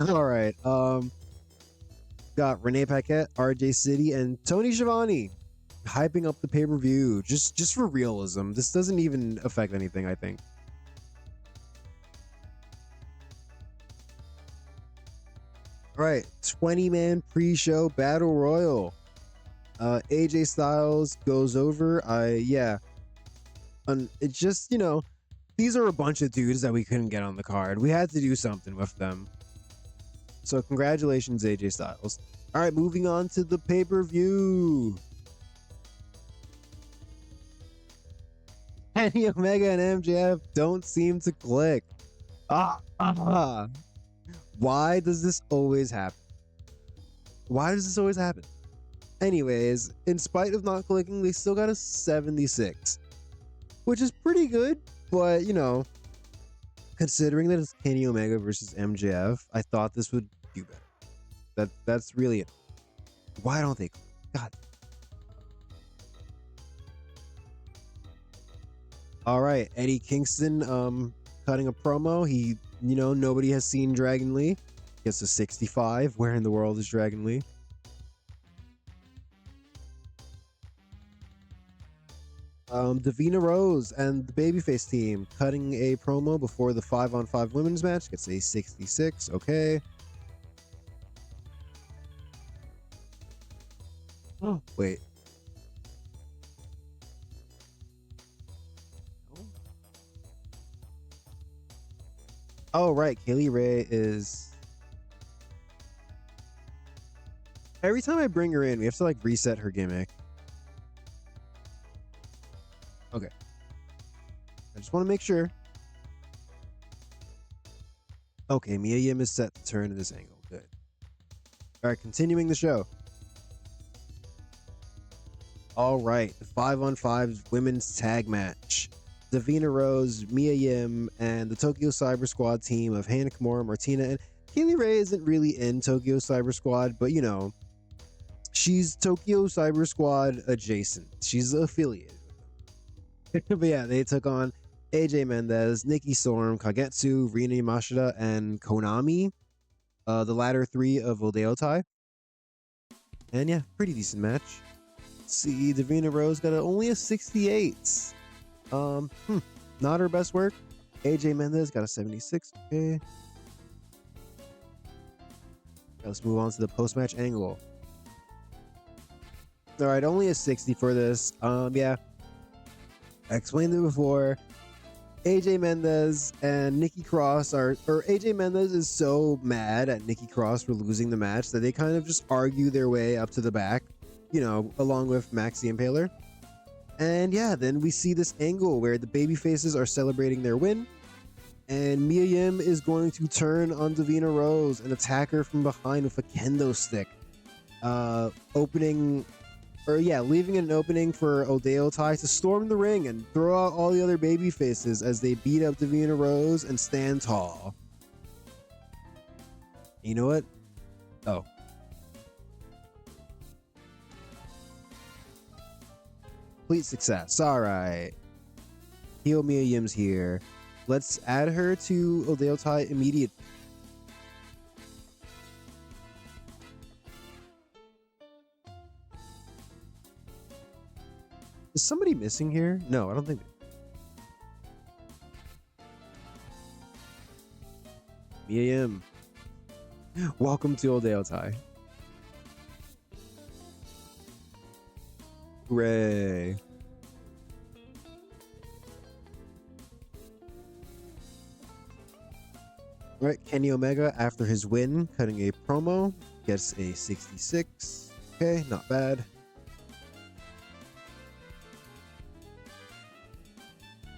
All right. Got Renee Paquette, RJ City, and Tony Schiavone hyping up the pay-per-view just for realism. This doesn't even affect anything, I think. All right, 20-man pre-show battle royal. AJ Styles goes over. It's just, these are a bunch of dudes that we couldn't get on the card. We had to do something with them. So congratulations, AJ Styles. All right, moving on to the pay-per-view. Kenny Omega and MJF don't seem to click. Why does this always happen? Why does this always happen? Anyways, in spite of not clicking, they still got a 76, which is pretty good, but considering that it's Kenny Omega versus MJF, I thought this would do better. That's really it. Why don't they click? God. All right, Eddie Kingston cutting a promo. He, nobody has seen Dragon Lee. Gets a 65. Where in the world is Dragon Lee? Davina Rose and the Babyface team cutting a promo before the 5-on-5 women's match. Gets a 66. Okay. Oh, wait. Oh, right. Kaylee Ray is... Every time I bring her in, we have to, reset her gimmick. Okay. I just want to make sure. Okay, Mia Yim is set to turn in this angle. Good. All right, continuing the show. All right, the 5-on-5 women's tag match. Davina Rose, Mia Yim, and the Tokyo Cyber Squad team of Hannah Kimura, Martina, and Kaylee Ray isn't really in Tokyo Cyber Squad, but she's Tokyo Cyber Squad adjacent. She's affiliated with them. But yeah, they took on AJ Mendez, Nikki Storm, Kagetsu, Rina Yamashita, and Konami. The latter three of Odeyo Tai. And yeah, pretty decent match. See, Davina Rose got only a 68. Not her best work. AJ Mendez got a 76. Okay. Let's move on to the post-match angle. All right, only a 60 for this. Yeah. I explained it before. AJ Mendez and Nikki Cross AJ Mendez is so mad at Nikki Cross for losing the match that they kind of just argue their way up to the back, along with Max the Impaler. And yeah, then we see this angle where the baby faces are celebrating their win, and Mia Yim is going to turn on Davina Rose and attack her from behind with a kendo stick, leaving an opening for Odeyo Tai to storm the ring and throw out all the other baby faces as they beat up Davina Rose and stand tall. You know what? Oh. Complete success. All right. Heel Mia Yim's here. Let's add her to Odeyo Tai immediately. Is somebody missing here? No, I don't think. Mia Yim. Welcome to Odeyo Tai. Hooray. All right, Kenny Omega, after his win, cutting a promo, gets a 66. Okay, not bad.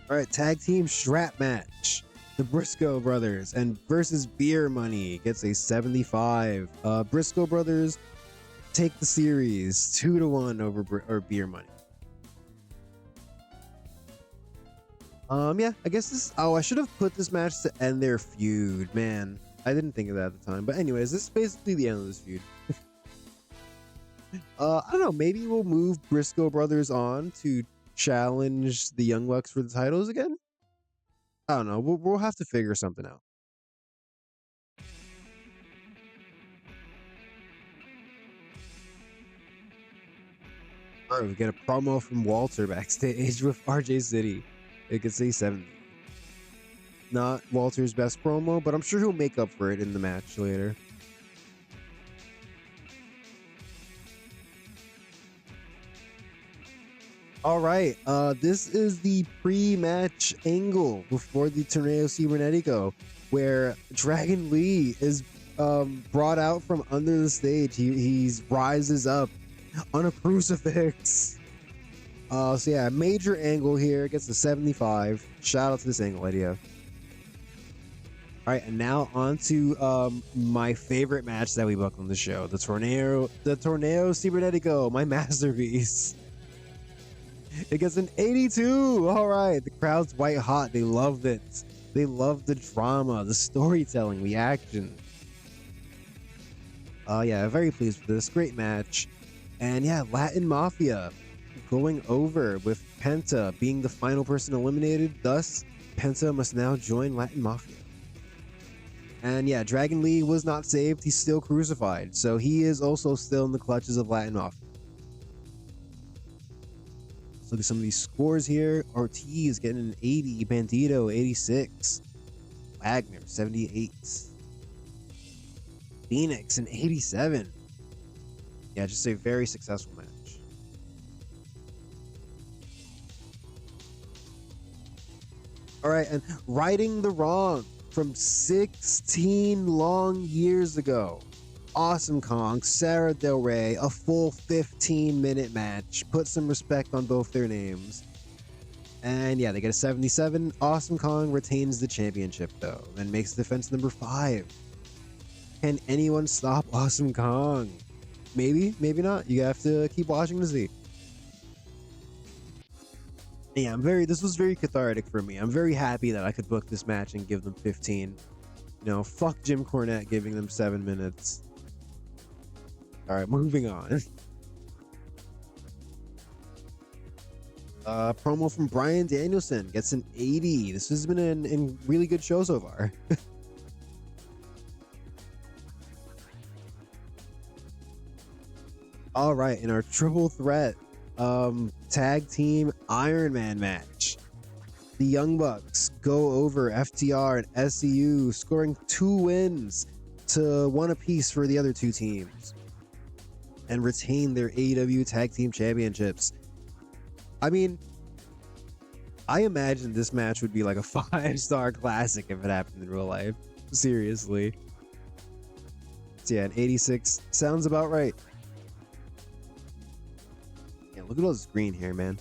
All right, tag team strap match. The Briscoe brothers and versus Beer Money gets a 75. Briscoe brothers take the series 2-1 over Beer Money. Yeah, I guess this. Oh, I should have put this match to end their feud. Man, I didn't think of that at the time. But anyways, this is basically the end of this feud. I don't know. Maybe we'll move Briscoe brothers on to challenge the Young Bucks for the titles again. I don't know. We'll have to figure something out. All right, we get a promo from Walter backstage with RJ City. It could say 70. Not Walter's best promo, but I'm sure he'll make up for it in the match later. All right, this is the pre-match angle before the Torneo Cibernetico, where Dragon Lee is brought out from under the stage. He rises up on a crucifix. So yeah, major angle here. Gets the 75. Shout out to this angle idea. All right, and now on to my favorite match that we booked on the show, the Torneo Cibernetico, my masterpiece. It gets an 82. All right, the crowd's white hot. They loved it. They loved the drama, the storytelling, the action. Yeah, very pleased with this. Great match. And yeah, Latin Mafia going over with Penta being the final person eliminated. Thus, Penta must now join Latin Mafia. And yeah, Dragon Lee was not saved. He's still crucified. So he is also still in the clutches of Latin Mafia. Let's look at some of these scores here. Ortiz getting an 80. Bandito, 86. Wagner, 78. Phoenix, an 87. Yeah, just a very successful match. All right, and righting the wrong from 16 long years ago. Awesome Kong, Sarah Del Rey, a full 15-minute match. Put some respect on both their names. And yeah, they get a 77. Awesome Kong retains the championship though, and makes defense number 5. Can anyone stop Awesome Kong? Maybe, maybe not. You have to keep watching to see. Yeah, this was very cathartic for me. I'm very happy that I could book this match and give them 15. You know, fuck Jim Cornette giving them 7 minutes. All right, moving on. Promo from Bryan Danielson gets an 80. This has been a really good show so far. All right, in our triple threat tag team Iron Man match, the Young Bucks go over FTR and SCU, scoring 2 wins to 1 apiece for the other 2 teams, and retain their AEW Tag Team Championships. I mean, I imagine this match would be like a 5-star classic if it happened in real life. Seriously. So yeah, an 86 sounds about right. Yeah, look at all this green here, man.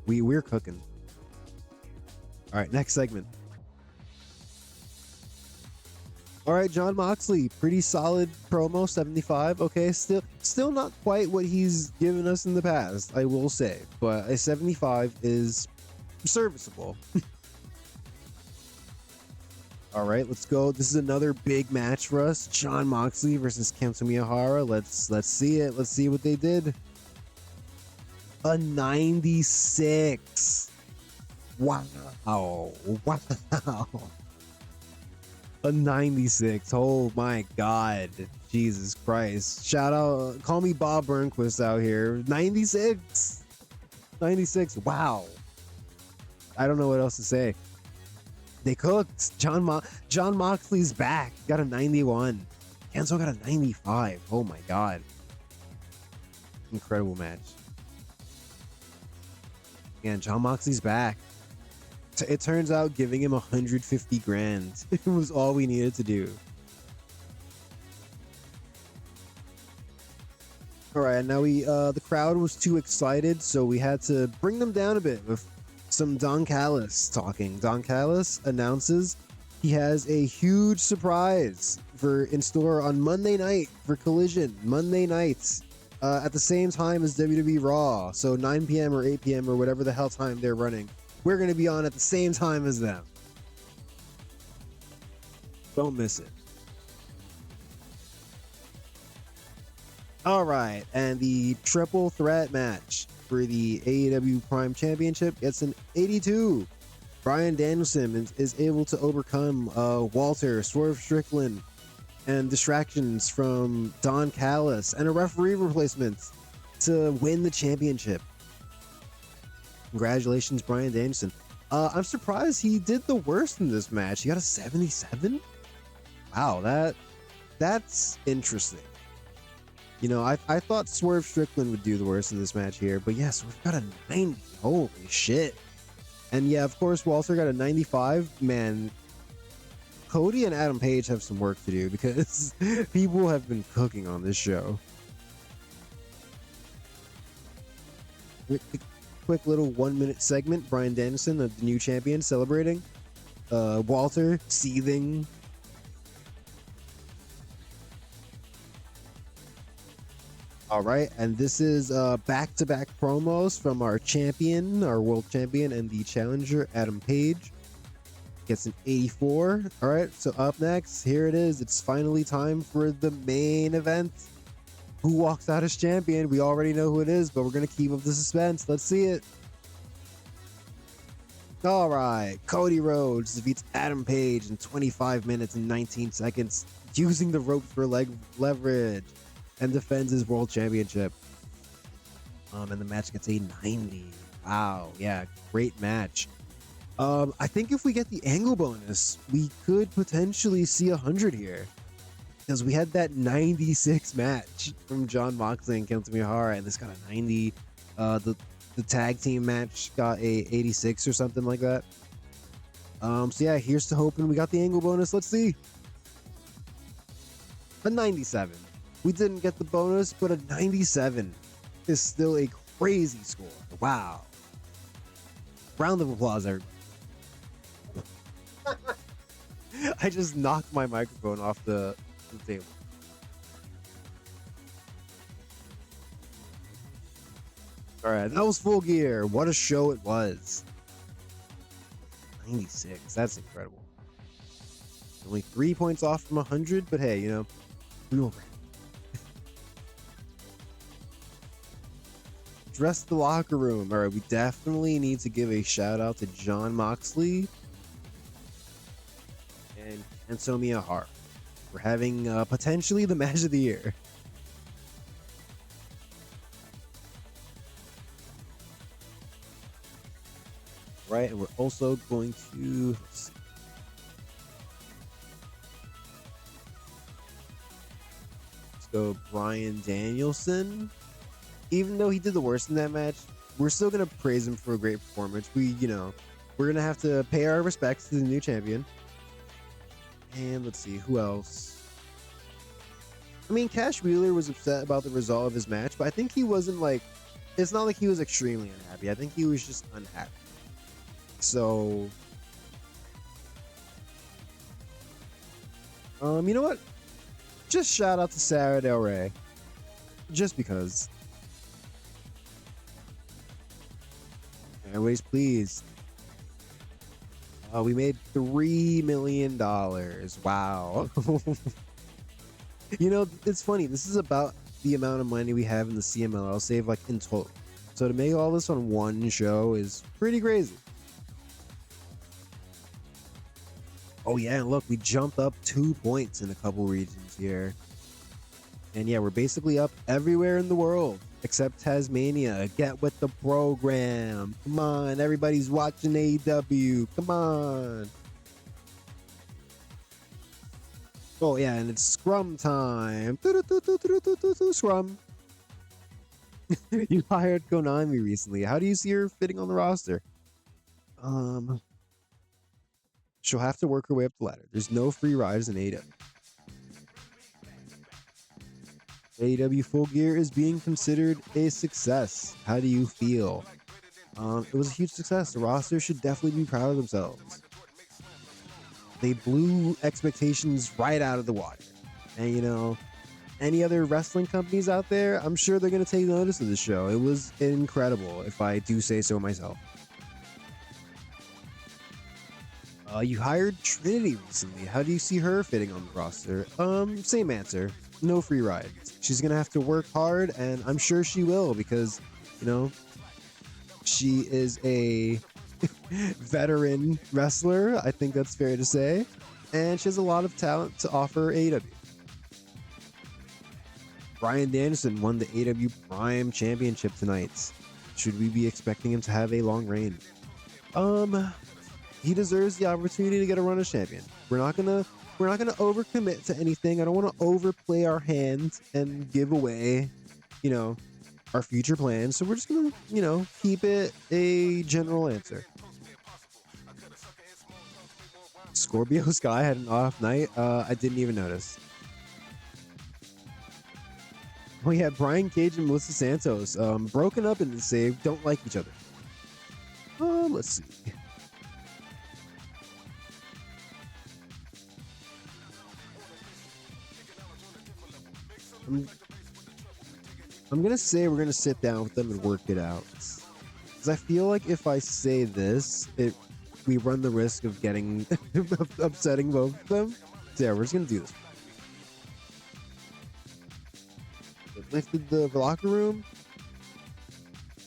We're cooking. All right, next segment. All right, Jon Moxley, pretty solid promo, 75. Okay, still not quite what he's given us in the past, I will say, but a 75 is serviceable. All right, let's go. This is another big match for us. Jon Moxley versus Kento Miyahara. Let's see it. Let's see what they did. A 96. Wow. Wow. A 96. Oh my God. Jesus Christ. Shout out. Call me Bob Burnquist out here. 96. 96. Wow. I don't know what else to say. They cooked. Jon Moxley's back. Got a 91. Kento got a 95. Oh my God. Incredible match. And Jon Moxley's back. It turns out giving him 150 grand was all we needed to do. All right, now the crowd was too excited, so we had to bring them down a bit with some Don Callis talking. Don Callis announces he has a huge surprise in store on Monday night for Collision. Monday nights. At the same time as WWE Raw, so 9 p.m. or 8 p.m. or whatever the hell time they're running. We're going to be on at the same time as them. Don't miss it. All right, and the triple threat match for the AEW Prime Championship gets an 82. Bryan Danielson is able to overcome Walter, Swerve Strickland, and distractions from Don Callis and a referee replacement. to win the championship. Congratulations, Bryan Danielson. I'm surprised he did the worst in this match. He got a 77. Wow, that's interesting. You know, I thought Swerve Strickland would do the worst in this match here, but yes, we've got a 90. Holy shit. And yeah, of course, Walter got a 95. Man, Cody and Adam Page have some work to do because people have been cooking on this show. Quick little 1-minute segment. Bryan Danielson, the new champion, celebrating. Walter seething. All right, and this is back-to-back promos from our champion, our world champion, and the challenger, Adam Page. Gets an 84. All right, so up next, here it is. It's finally time for the main event. Who walks out as champion? We already know who it is, but we're going to keep up the suspense. Let's see it. All right, Cody Rhodes defeats Adam Page in 25 minutes and 19 seconds using the ropes for leg leverage and defends his world championship. And the match gets a 90. Wow, yeah, great match. I think if we get the angle bonus, we could potentially see 100 here. Because we had that 96 match from Jon Moxley and Kento Miyahara, and this got a 90. The tag team match got a 86 or something like that. So yeah, here's to hoping we got the angle bonus. Let's see. A 97. We didn't get the bonus, but a 97 is still a crazy score. Wow. Round of applause, everybody. I just knocked my microphone off the table. All right, that was Full Gear. What a show it was. 96. That's incredible. Only 3 points off from 100, but hey, you know, we will. Dress the locker room. All right, we definitely need to give a shout out to Jon Moxley and Kento Miyahara for having potentially the match of the year. Right, and we're also going to let's go Bryan Danielson. Even though he did the worst in that match, we're still gonna praise him for a great performance. We're gonna have to pay our respects to the new champion. And let's see, who else? I mean, Cash Wheeler was upset about the result of his match, but I think he wasn't like, it's not like he was extremely unhappy. I think he was just unhappy. So, you know what? Just shout out to Sarah Del Rey. Just because. Everybody's pleased. We made $3 million. Wow. You know, it's funny. This is about the amount of money we have in the CMLL save, like in total. So to make all this on one show is pretty crazy. Oh yeah, and look, we jumped up 2 points in a couple regions here. And yeah, we're basically up everywhere in the world except Tasmania. Get with the program. Come on, everybody's watching AEW. Come on. Oh yeah, and it's scrum time. Scrum. You hired Konami recently. How do you see her fitting on the roster? She'll have to work her way up the ladder. There's no free rides in AEW. AEW Full Gear is being considered a success. How do you feel? It was a huge success. The roster should definitely be proud of themselves. They blew expectations right out of the water. And you know, any other wrestling companies out there, I'm sure they're going to take notice of this show. It was incredible, if I do say so myself. You hired Trinity recently. How do you see her fitting on the roster? Same answer. No free rides. She's gonna have to work hard, and I'm sure she will because, you know, she is a veteran wrestler. I think that's fair to say, and she has a lot of talent to offer AEW. Bryan Danielson won the AEW Prime Championship tonight. Should we be expecting him to have a long reign? He deserves the opportunity to get a run as champion. We're not gonna overcommit to anything. I don't want to overplay our hand and give away, you know, our future plans. So we're just gonna, keep it a general answer. Scorpio Sky had an off night. I didn't even notice. Oh yeah, Brian Cage and Melissa Santos, broken up in the save, don't like each other. Let's see. I'm gonna say we're gonna sit down with them and work it out, because I feel like if I say this, we run the risk of getting upsetting both of them. So yeah, we're just gonna do this. It lifted the locker room.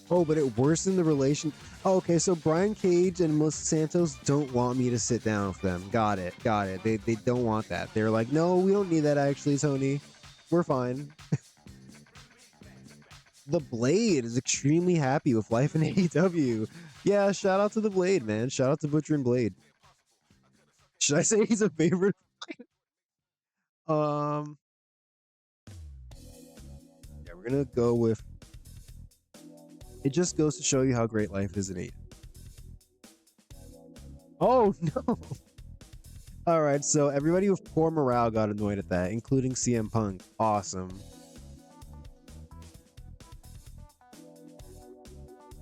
Oh, but it worsened the relation. Oh, okay, so Brian Cage and Melissa Santos don't want me to sit down with them. Got it. They don't want that. They're like, no, we don't need that actually, Tony. We're fine. The Blade is extremely happy with life in AEW. Yeah, shout out to the Blade, man. Shout out to Butcher and Blade. Should I say he's a favorite? Yeah, we're gonna go with. It just goes to show you how great life is in AEW. Oh no! All right, so everybody with poor morale got annoyed at that, including CM Punk. Awesome.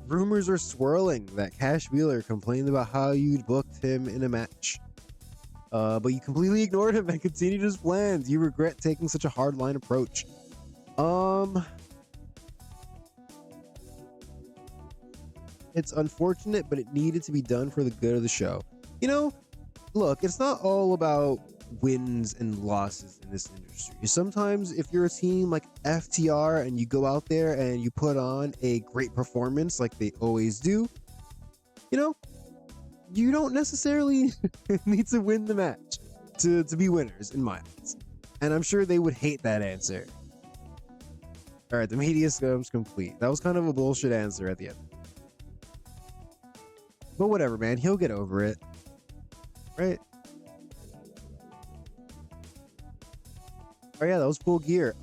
Rumors are swirling that Cash Wheeler complained about how you'd booked him in a match. But you completely ignored him and continued his plans. You regret taking such a hardline approach. It's unfortunate, but it needed to be done for the good of the show. Look, it's not all about wins and losses in this industry. Sometimes if you're a team like FTR and you go out there and you put on a great performance like they always do, you don't necessarily need to win the match to be winners in my eyes. And I'm sure they would hate that answer. All right, the media scum's complete. That was kind of a bullshit answer at the end. But whatever, man. He'll get over it. Right? Oh yeah, that was Full Gear.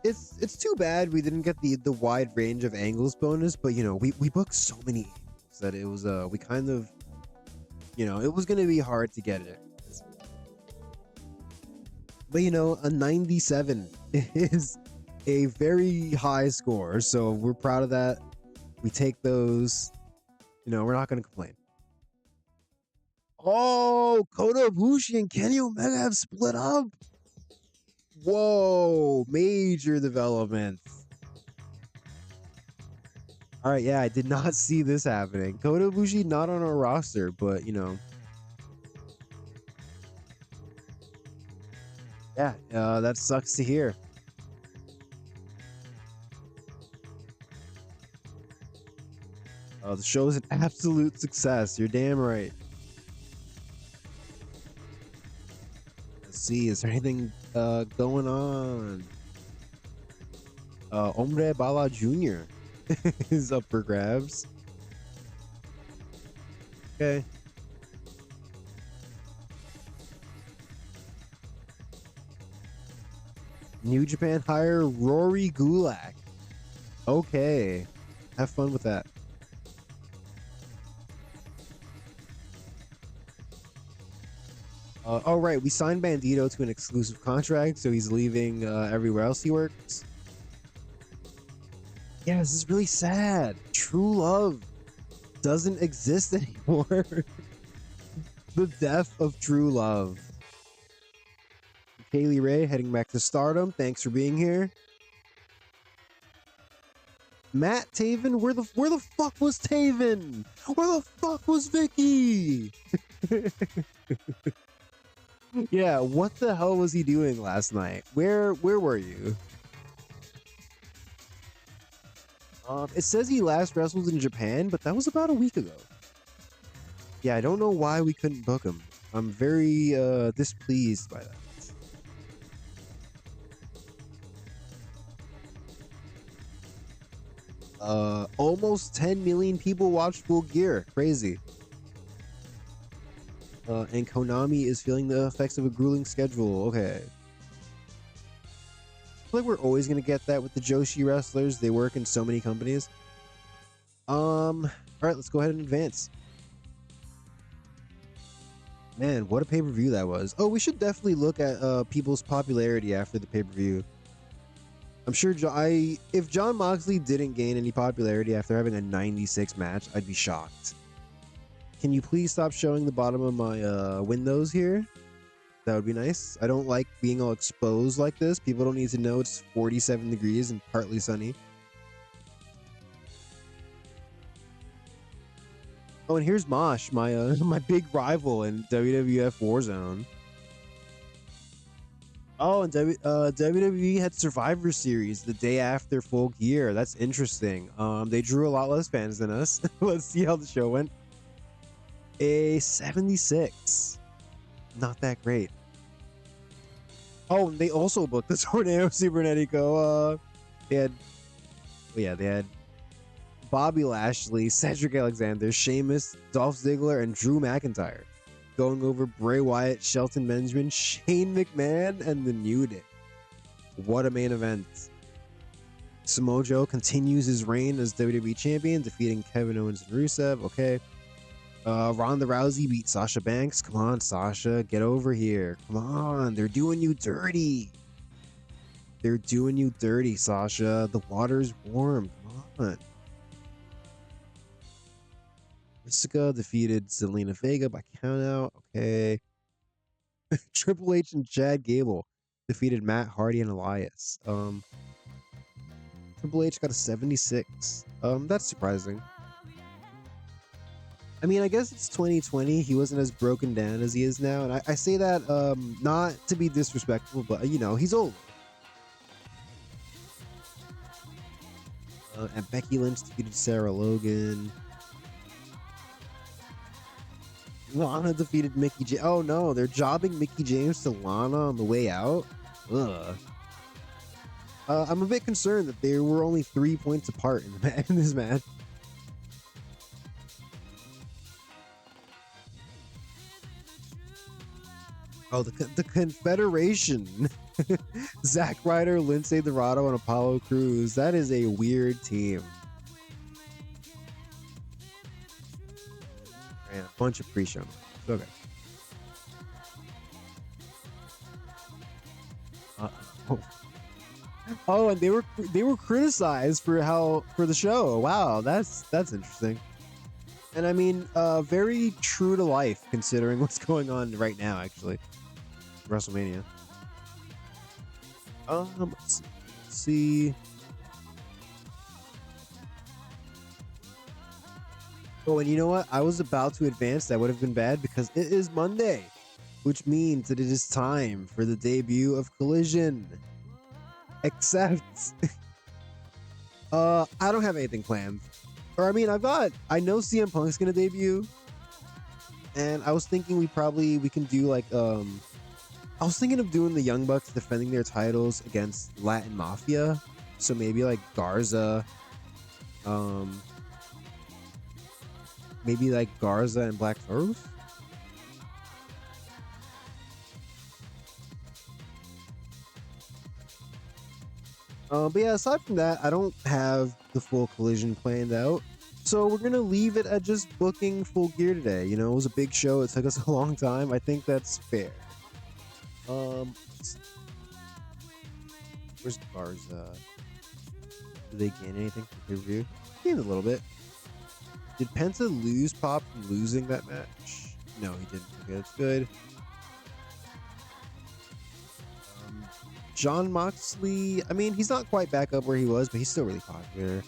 It's too bad we didn't get the wide range of angles bonus, but we booked so many angles that it was we kind of it was gonna be hard to get it. But a 97 is a very high score, so we're proud of that. We take those. We're not gonna complain. Oh, Kota Ibushi and Kenny Omega have split up. Whoa, major development. All right, yeah, I did not see this happening. Kota Ibushi not on our roster, but yeah, that sucks to hear. The show is an absolute success. You're damn right. Let's see, is there anything going on? Hombre Bala Jr. is up for grabs. Okay. New Japan hire Rory Gulak. Okay. Have fun with that. Oh, right. We signed Bandito to an exclusive contract, so he's leaving everywhere else he works. Yeah, this is really sad. True love doesn't exist anymore. The death of true love. Kaylee Ray heading back to Stardom. Thanks for being here. Matt Taven, where the fuck was Taven? Where the fuck was Vicky? Yeah, what the hell was he doing last night? Where were you? It says he last wrestled in Japan, but that was about a week ago. Yeah, I don't know why we couldn't book him. I'm very displeased by that. Almost 10 million people watched Full Gear. Crazy. And Konami is feeling the effects of a grueling schedule. Okay. I feel like we're always gonna get that with the Joshi wrestlers. They work in so many companies. All right, let's go ahead and advance. Man, what a pay-per-view that was. Oh, we should definitely look at people's popularity after the pay-per-view. I'm sure if Jon Moxley didn't gain any popularity after having a 96 match, I'd be shocked. Can you please stop showing the bottom of my windows here? That would be nice. I don't like being all exposed like this. People don't need to know it's 47 degrees and partly sunny. Oh, and here's Mosh, my my big rival in WWF Warzone. Oh, and WWE had Survivor Series the day after Full Gear. That's interesting. They drew a lot less fans than us. Let's see how the show went. A 76. Not that great. Oh, and they also booked the Tornado Cibernetico. They had Bobby Lashley, Cedric Alexander, Sheamus, Dolph Ziggler, and Drew McIntyre, going over Bray Wyatt, Shelton Benjamin, Shane McMahon, and the New Day. What a main event. Samoa Joe continues his reign as WWE Champion, defeating Kevin Owens and Rusev. Okay. Ronda Rousey beat Sasha Banks. Come on, Sasha, get over here. Come on, they're doing you dirty. They're doing you dirty, Sasha. The water's warm. Come on. Jessica defeated Zelina Vega by countout. Okay. Triple H and Chad Gable defeated Matt Hardy and Elias. Triple H got a 76. That's surprising. I mean, I guess it's 2020. He wasn't as broken down as he is now. And I say that not to be disrespectful, but, you know, he's old. And Becky Lynch defeated Sarah Logan. Lana defeated Mickey James. Oh, no. They're jobbing Mickey James to Lana on the way out. Ugh. I'm a bit concerned that they were only 3 points apart in this match. Oh, the Confederation. Zack Ryder, Lindsay Dorado, and Apollo Crews. That is a weird team. Man, a bunch of pre-show. Okay. Oh, and they were criticized for the show. Wow, that's interesting. And I mean, very true to life considering what's going on right now. Actually, WrestleMania. Let's see. Oh, and you know what? I was about to advance. That would have been bad because it is Monday, which means that it is time for the debut of Collision. Except, I don't have anything planned. Or I mean, I know CM Punk's gonna debut, and I was thinking we can do like I was thinking of doing the Young Bucks defending their titles against Latin Mafia, so maybe like Garza, maybe like Garza and Black Taurus. But yeah, aside from that, I don't have the full Collision planned out. So we're going to leave it at just booking Full Gear today. You know, it was a big show. It took us a long time. I think that's fair. Where's Garza? Did they gain anything from pay-per-view? Gained a little bit. Did Penta lose Pop from losing that match? No, he didn't. Okay, that's good. Jon Moxley, I mean, he's not quite back up where he was, but he's still really popular.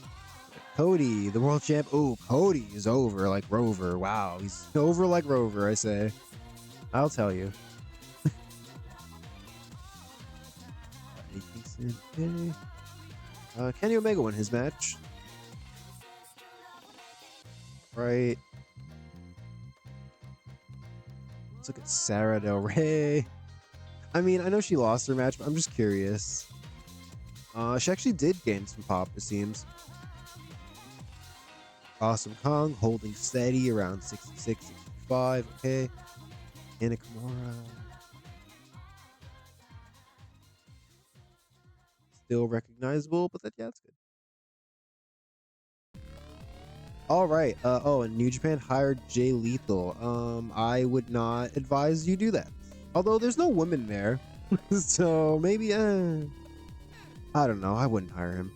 Cody, the world champ. Oh, Cody is over like Rover. Wow, he's over like Rover, I say. I'll tell you. Kenny Omega won his match. Right. Let's look at Sarah Del Rey. I mean, I know she lost her match, but I'm just curious. She actually did gain some pop, it seems. Awesome Kong holding steady around 66, 65. Okay. And Nakamura. Still recognizable, but yeah, that's good. All right. Oh, and New Japan hired Jay Lethal. I would not advise you do that. Although there's no women there, so maybe. I don't know. I wouldn't hire him.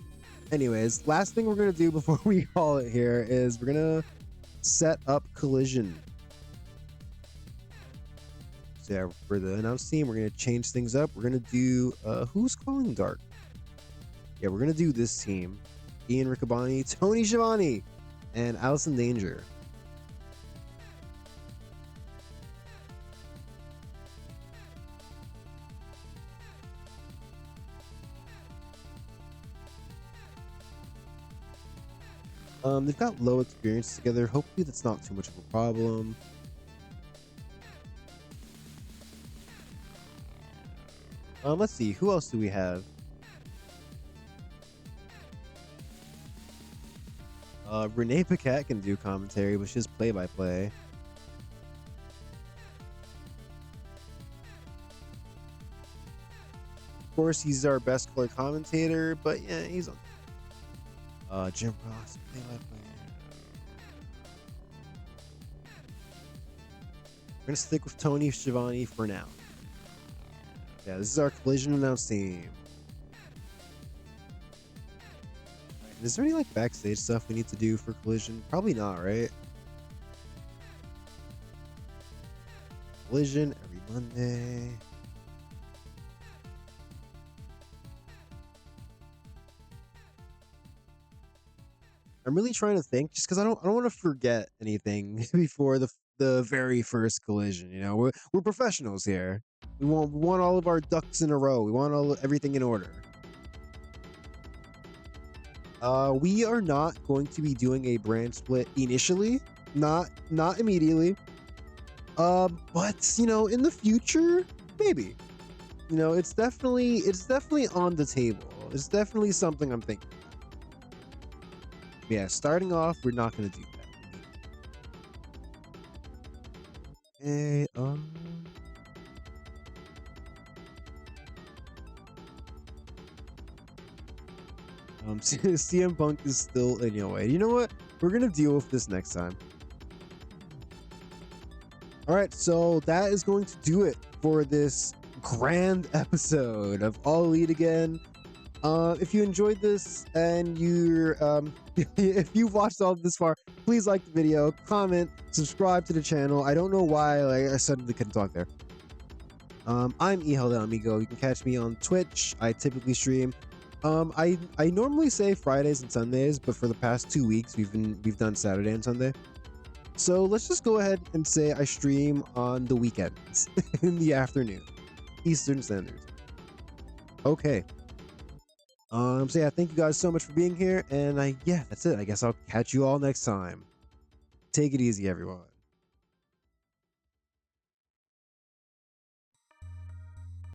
Anyways, last thing we're gonna do before we call it here is we're gonna set up Collision. So yeah, for the announce team, we're gonna change things up. We're gonna do who's calling Dark? Yeah, we're gonna do this team: Ian Riccaboni, Tony Schiavone, and Allison Danger. They've got low experience together. Hopefully that's not too much of a problem. Let's see, who else do we have? Renee Paquette can do commentary, but she's play-by-play. Of course, he's our best color commentator, but yeah, he's on. Jim Ross, play-by-play. We're gonna stick with Tony Schiavone for now. Yeah, this is our Collision announce team. Is there any like backstage stuff we need to do for Collision? Probably not, right? Collision every Monday. I'm really trying to think, just because I don't want to forget anything before the very first Collision. You know, we're professionals here. We want all of our ducks in a row. We want everything in order. We are not going to be doing a brand split initially, not immediately. But you know, in the future, maybe. You know, it's definitely on the table. It's definitely something I'm thinking. Yeah, starting off, we're not gonna do that. Okay, CM Punk is still in your way. You know what? We're gonna deal with this next time. All right, so that is going to do it for this grand episode of All Elite again. If you enjoyed this and you're if you've watched all this far, please like the video, comment, subscribe to the channel. I don't know why I suddenly couldn't talk there. I'm Ehel the Amigo. You can catch me on Twitch. I typically stream. I normally say Fridays and Sundays, but for the past 2 weeks we've done Saturday and Sunday. So let's just go ahead and say I stream on the weekends in the afternoon, Eastern Standard. Okay. So yeah, thank you guys so much for being here, and yeah, that's it. I guess I'll catch you all next time. Take it easy, everyone.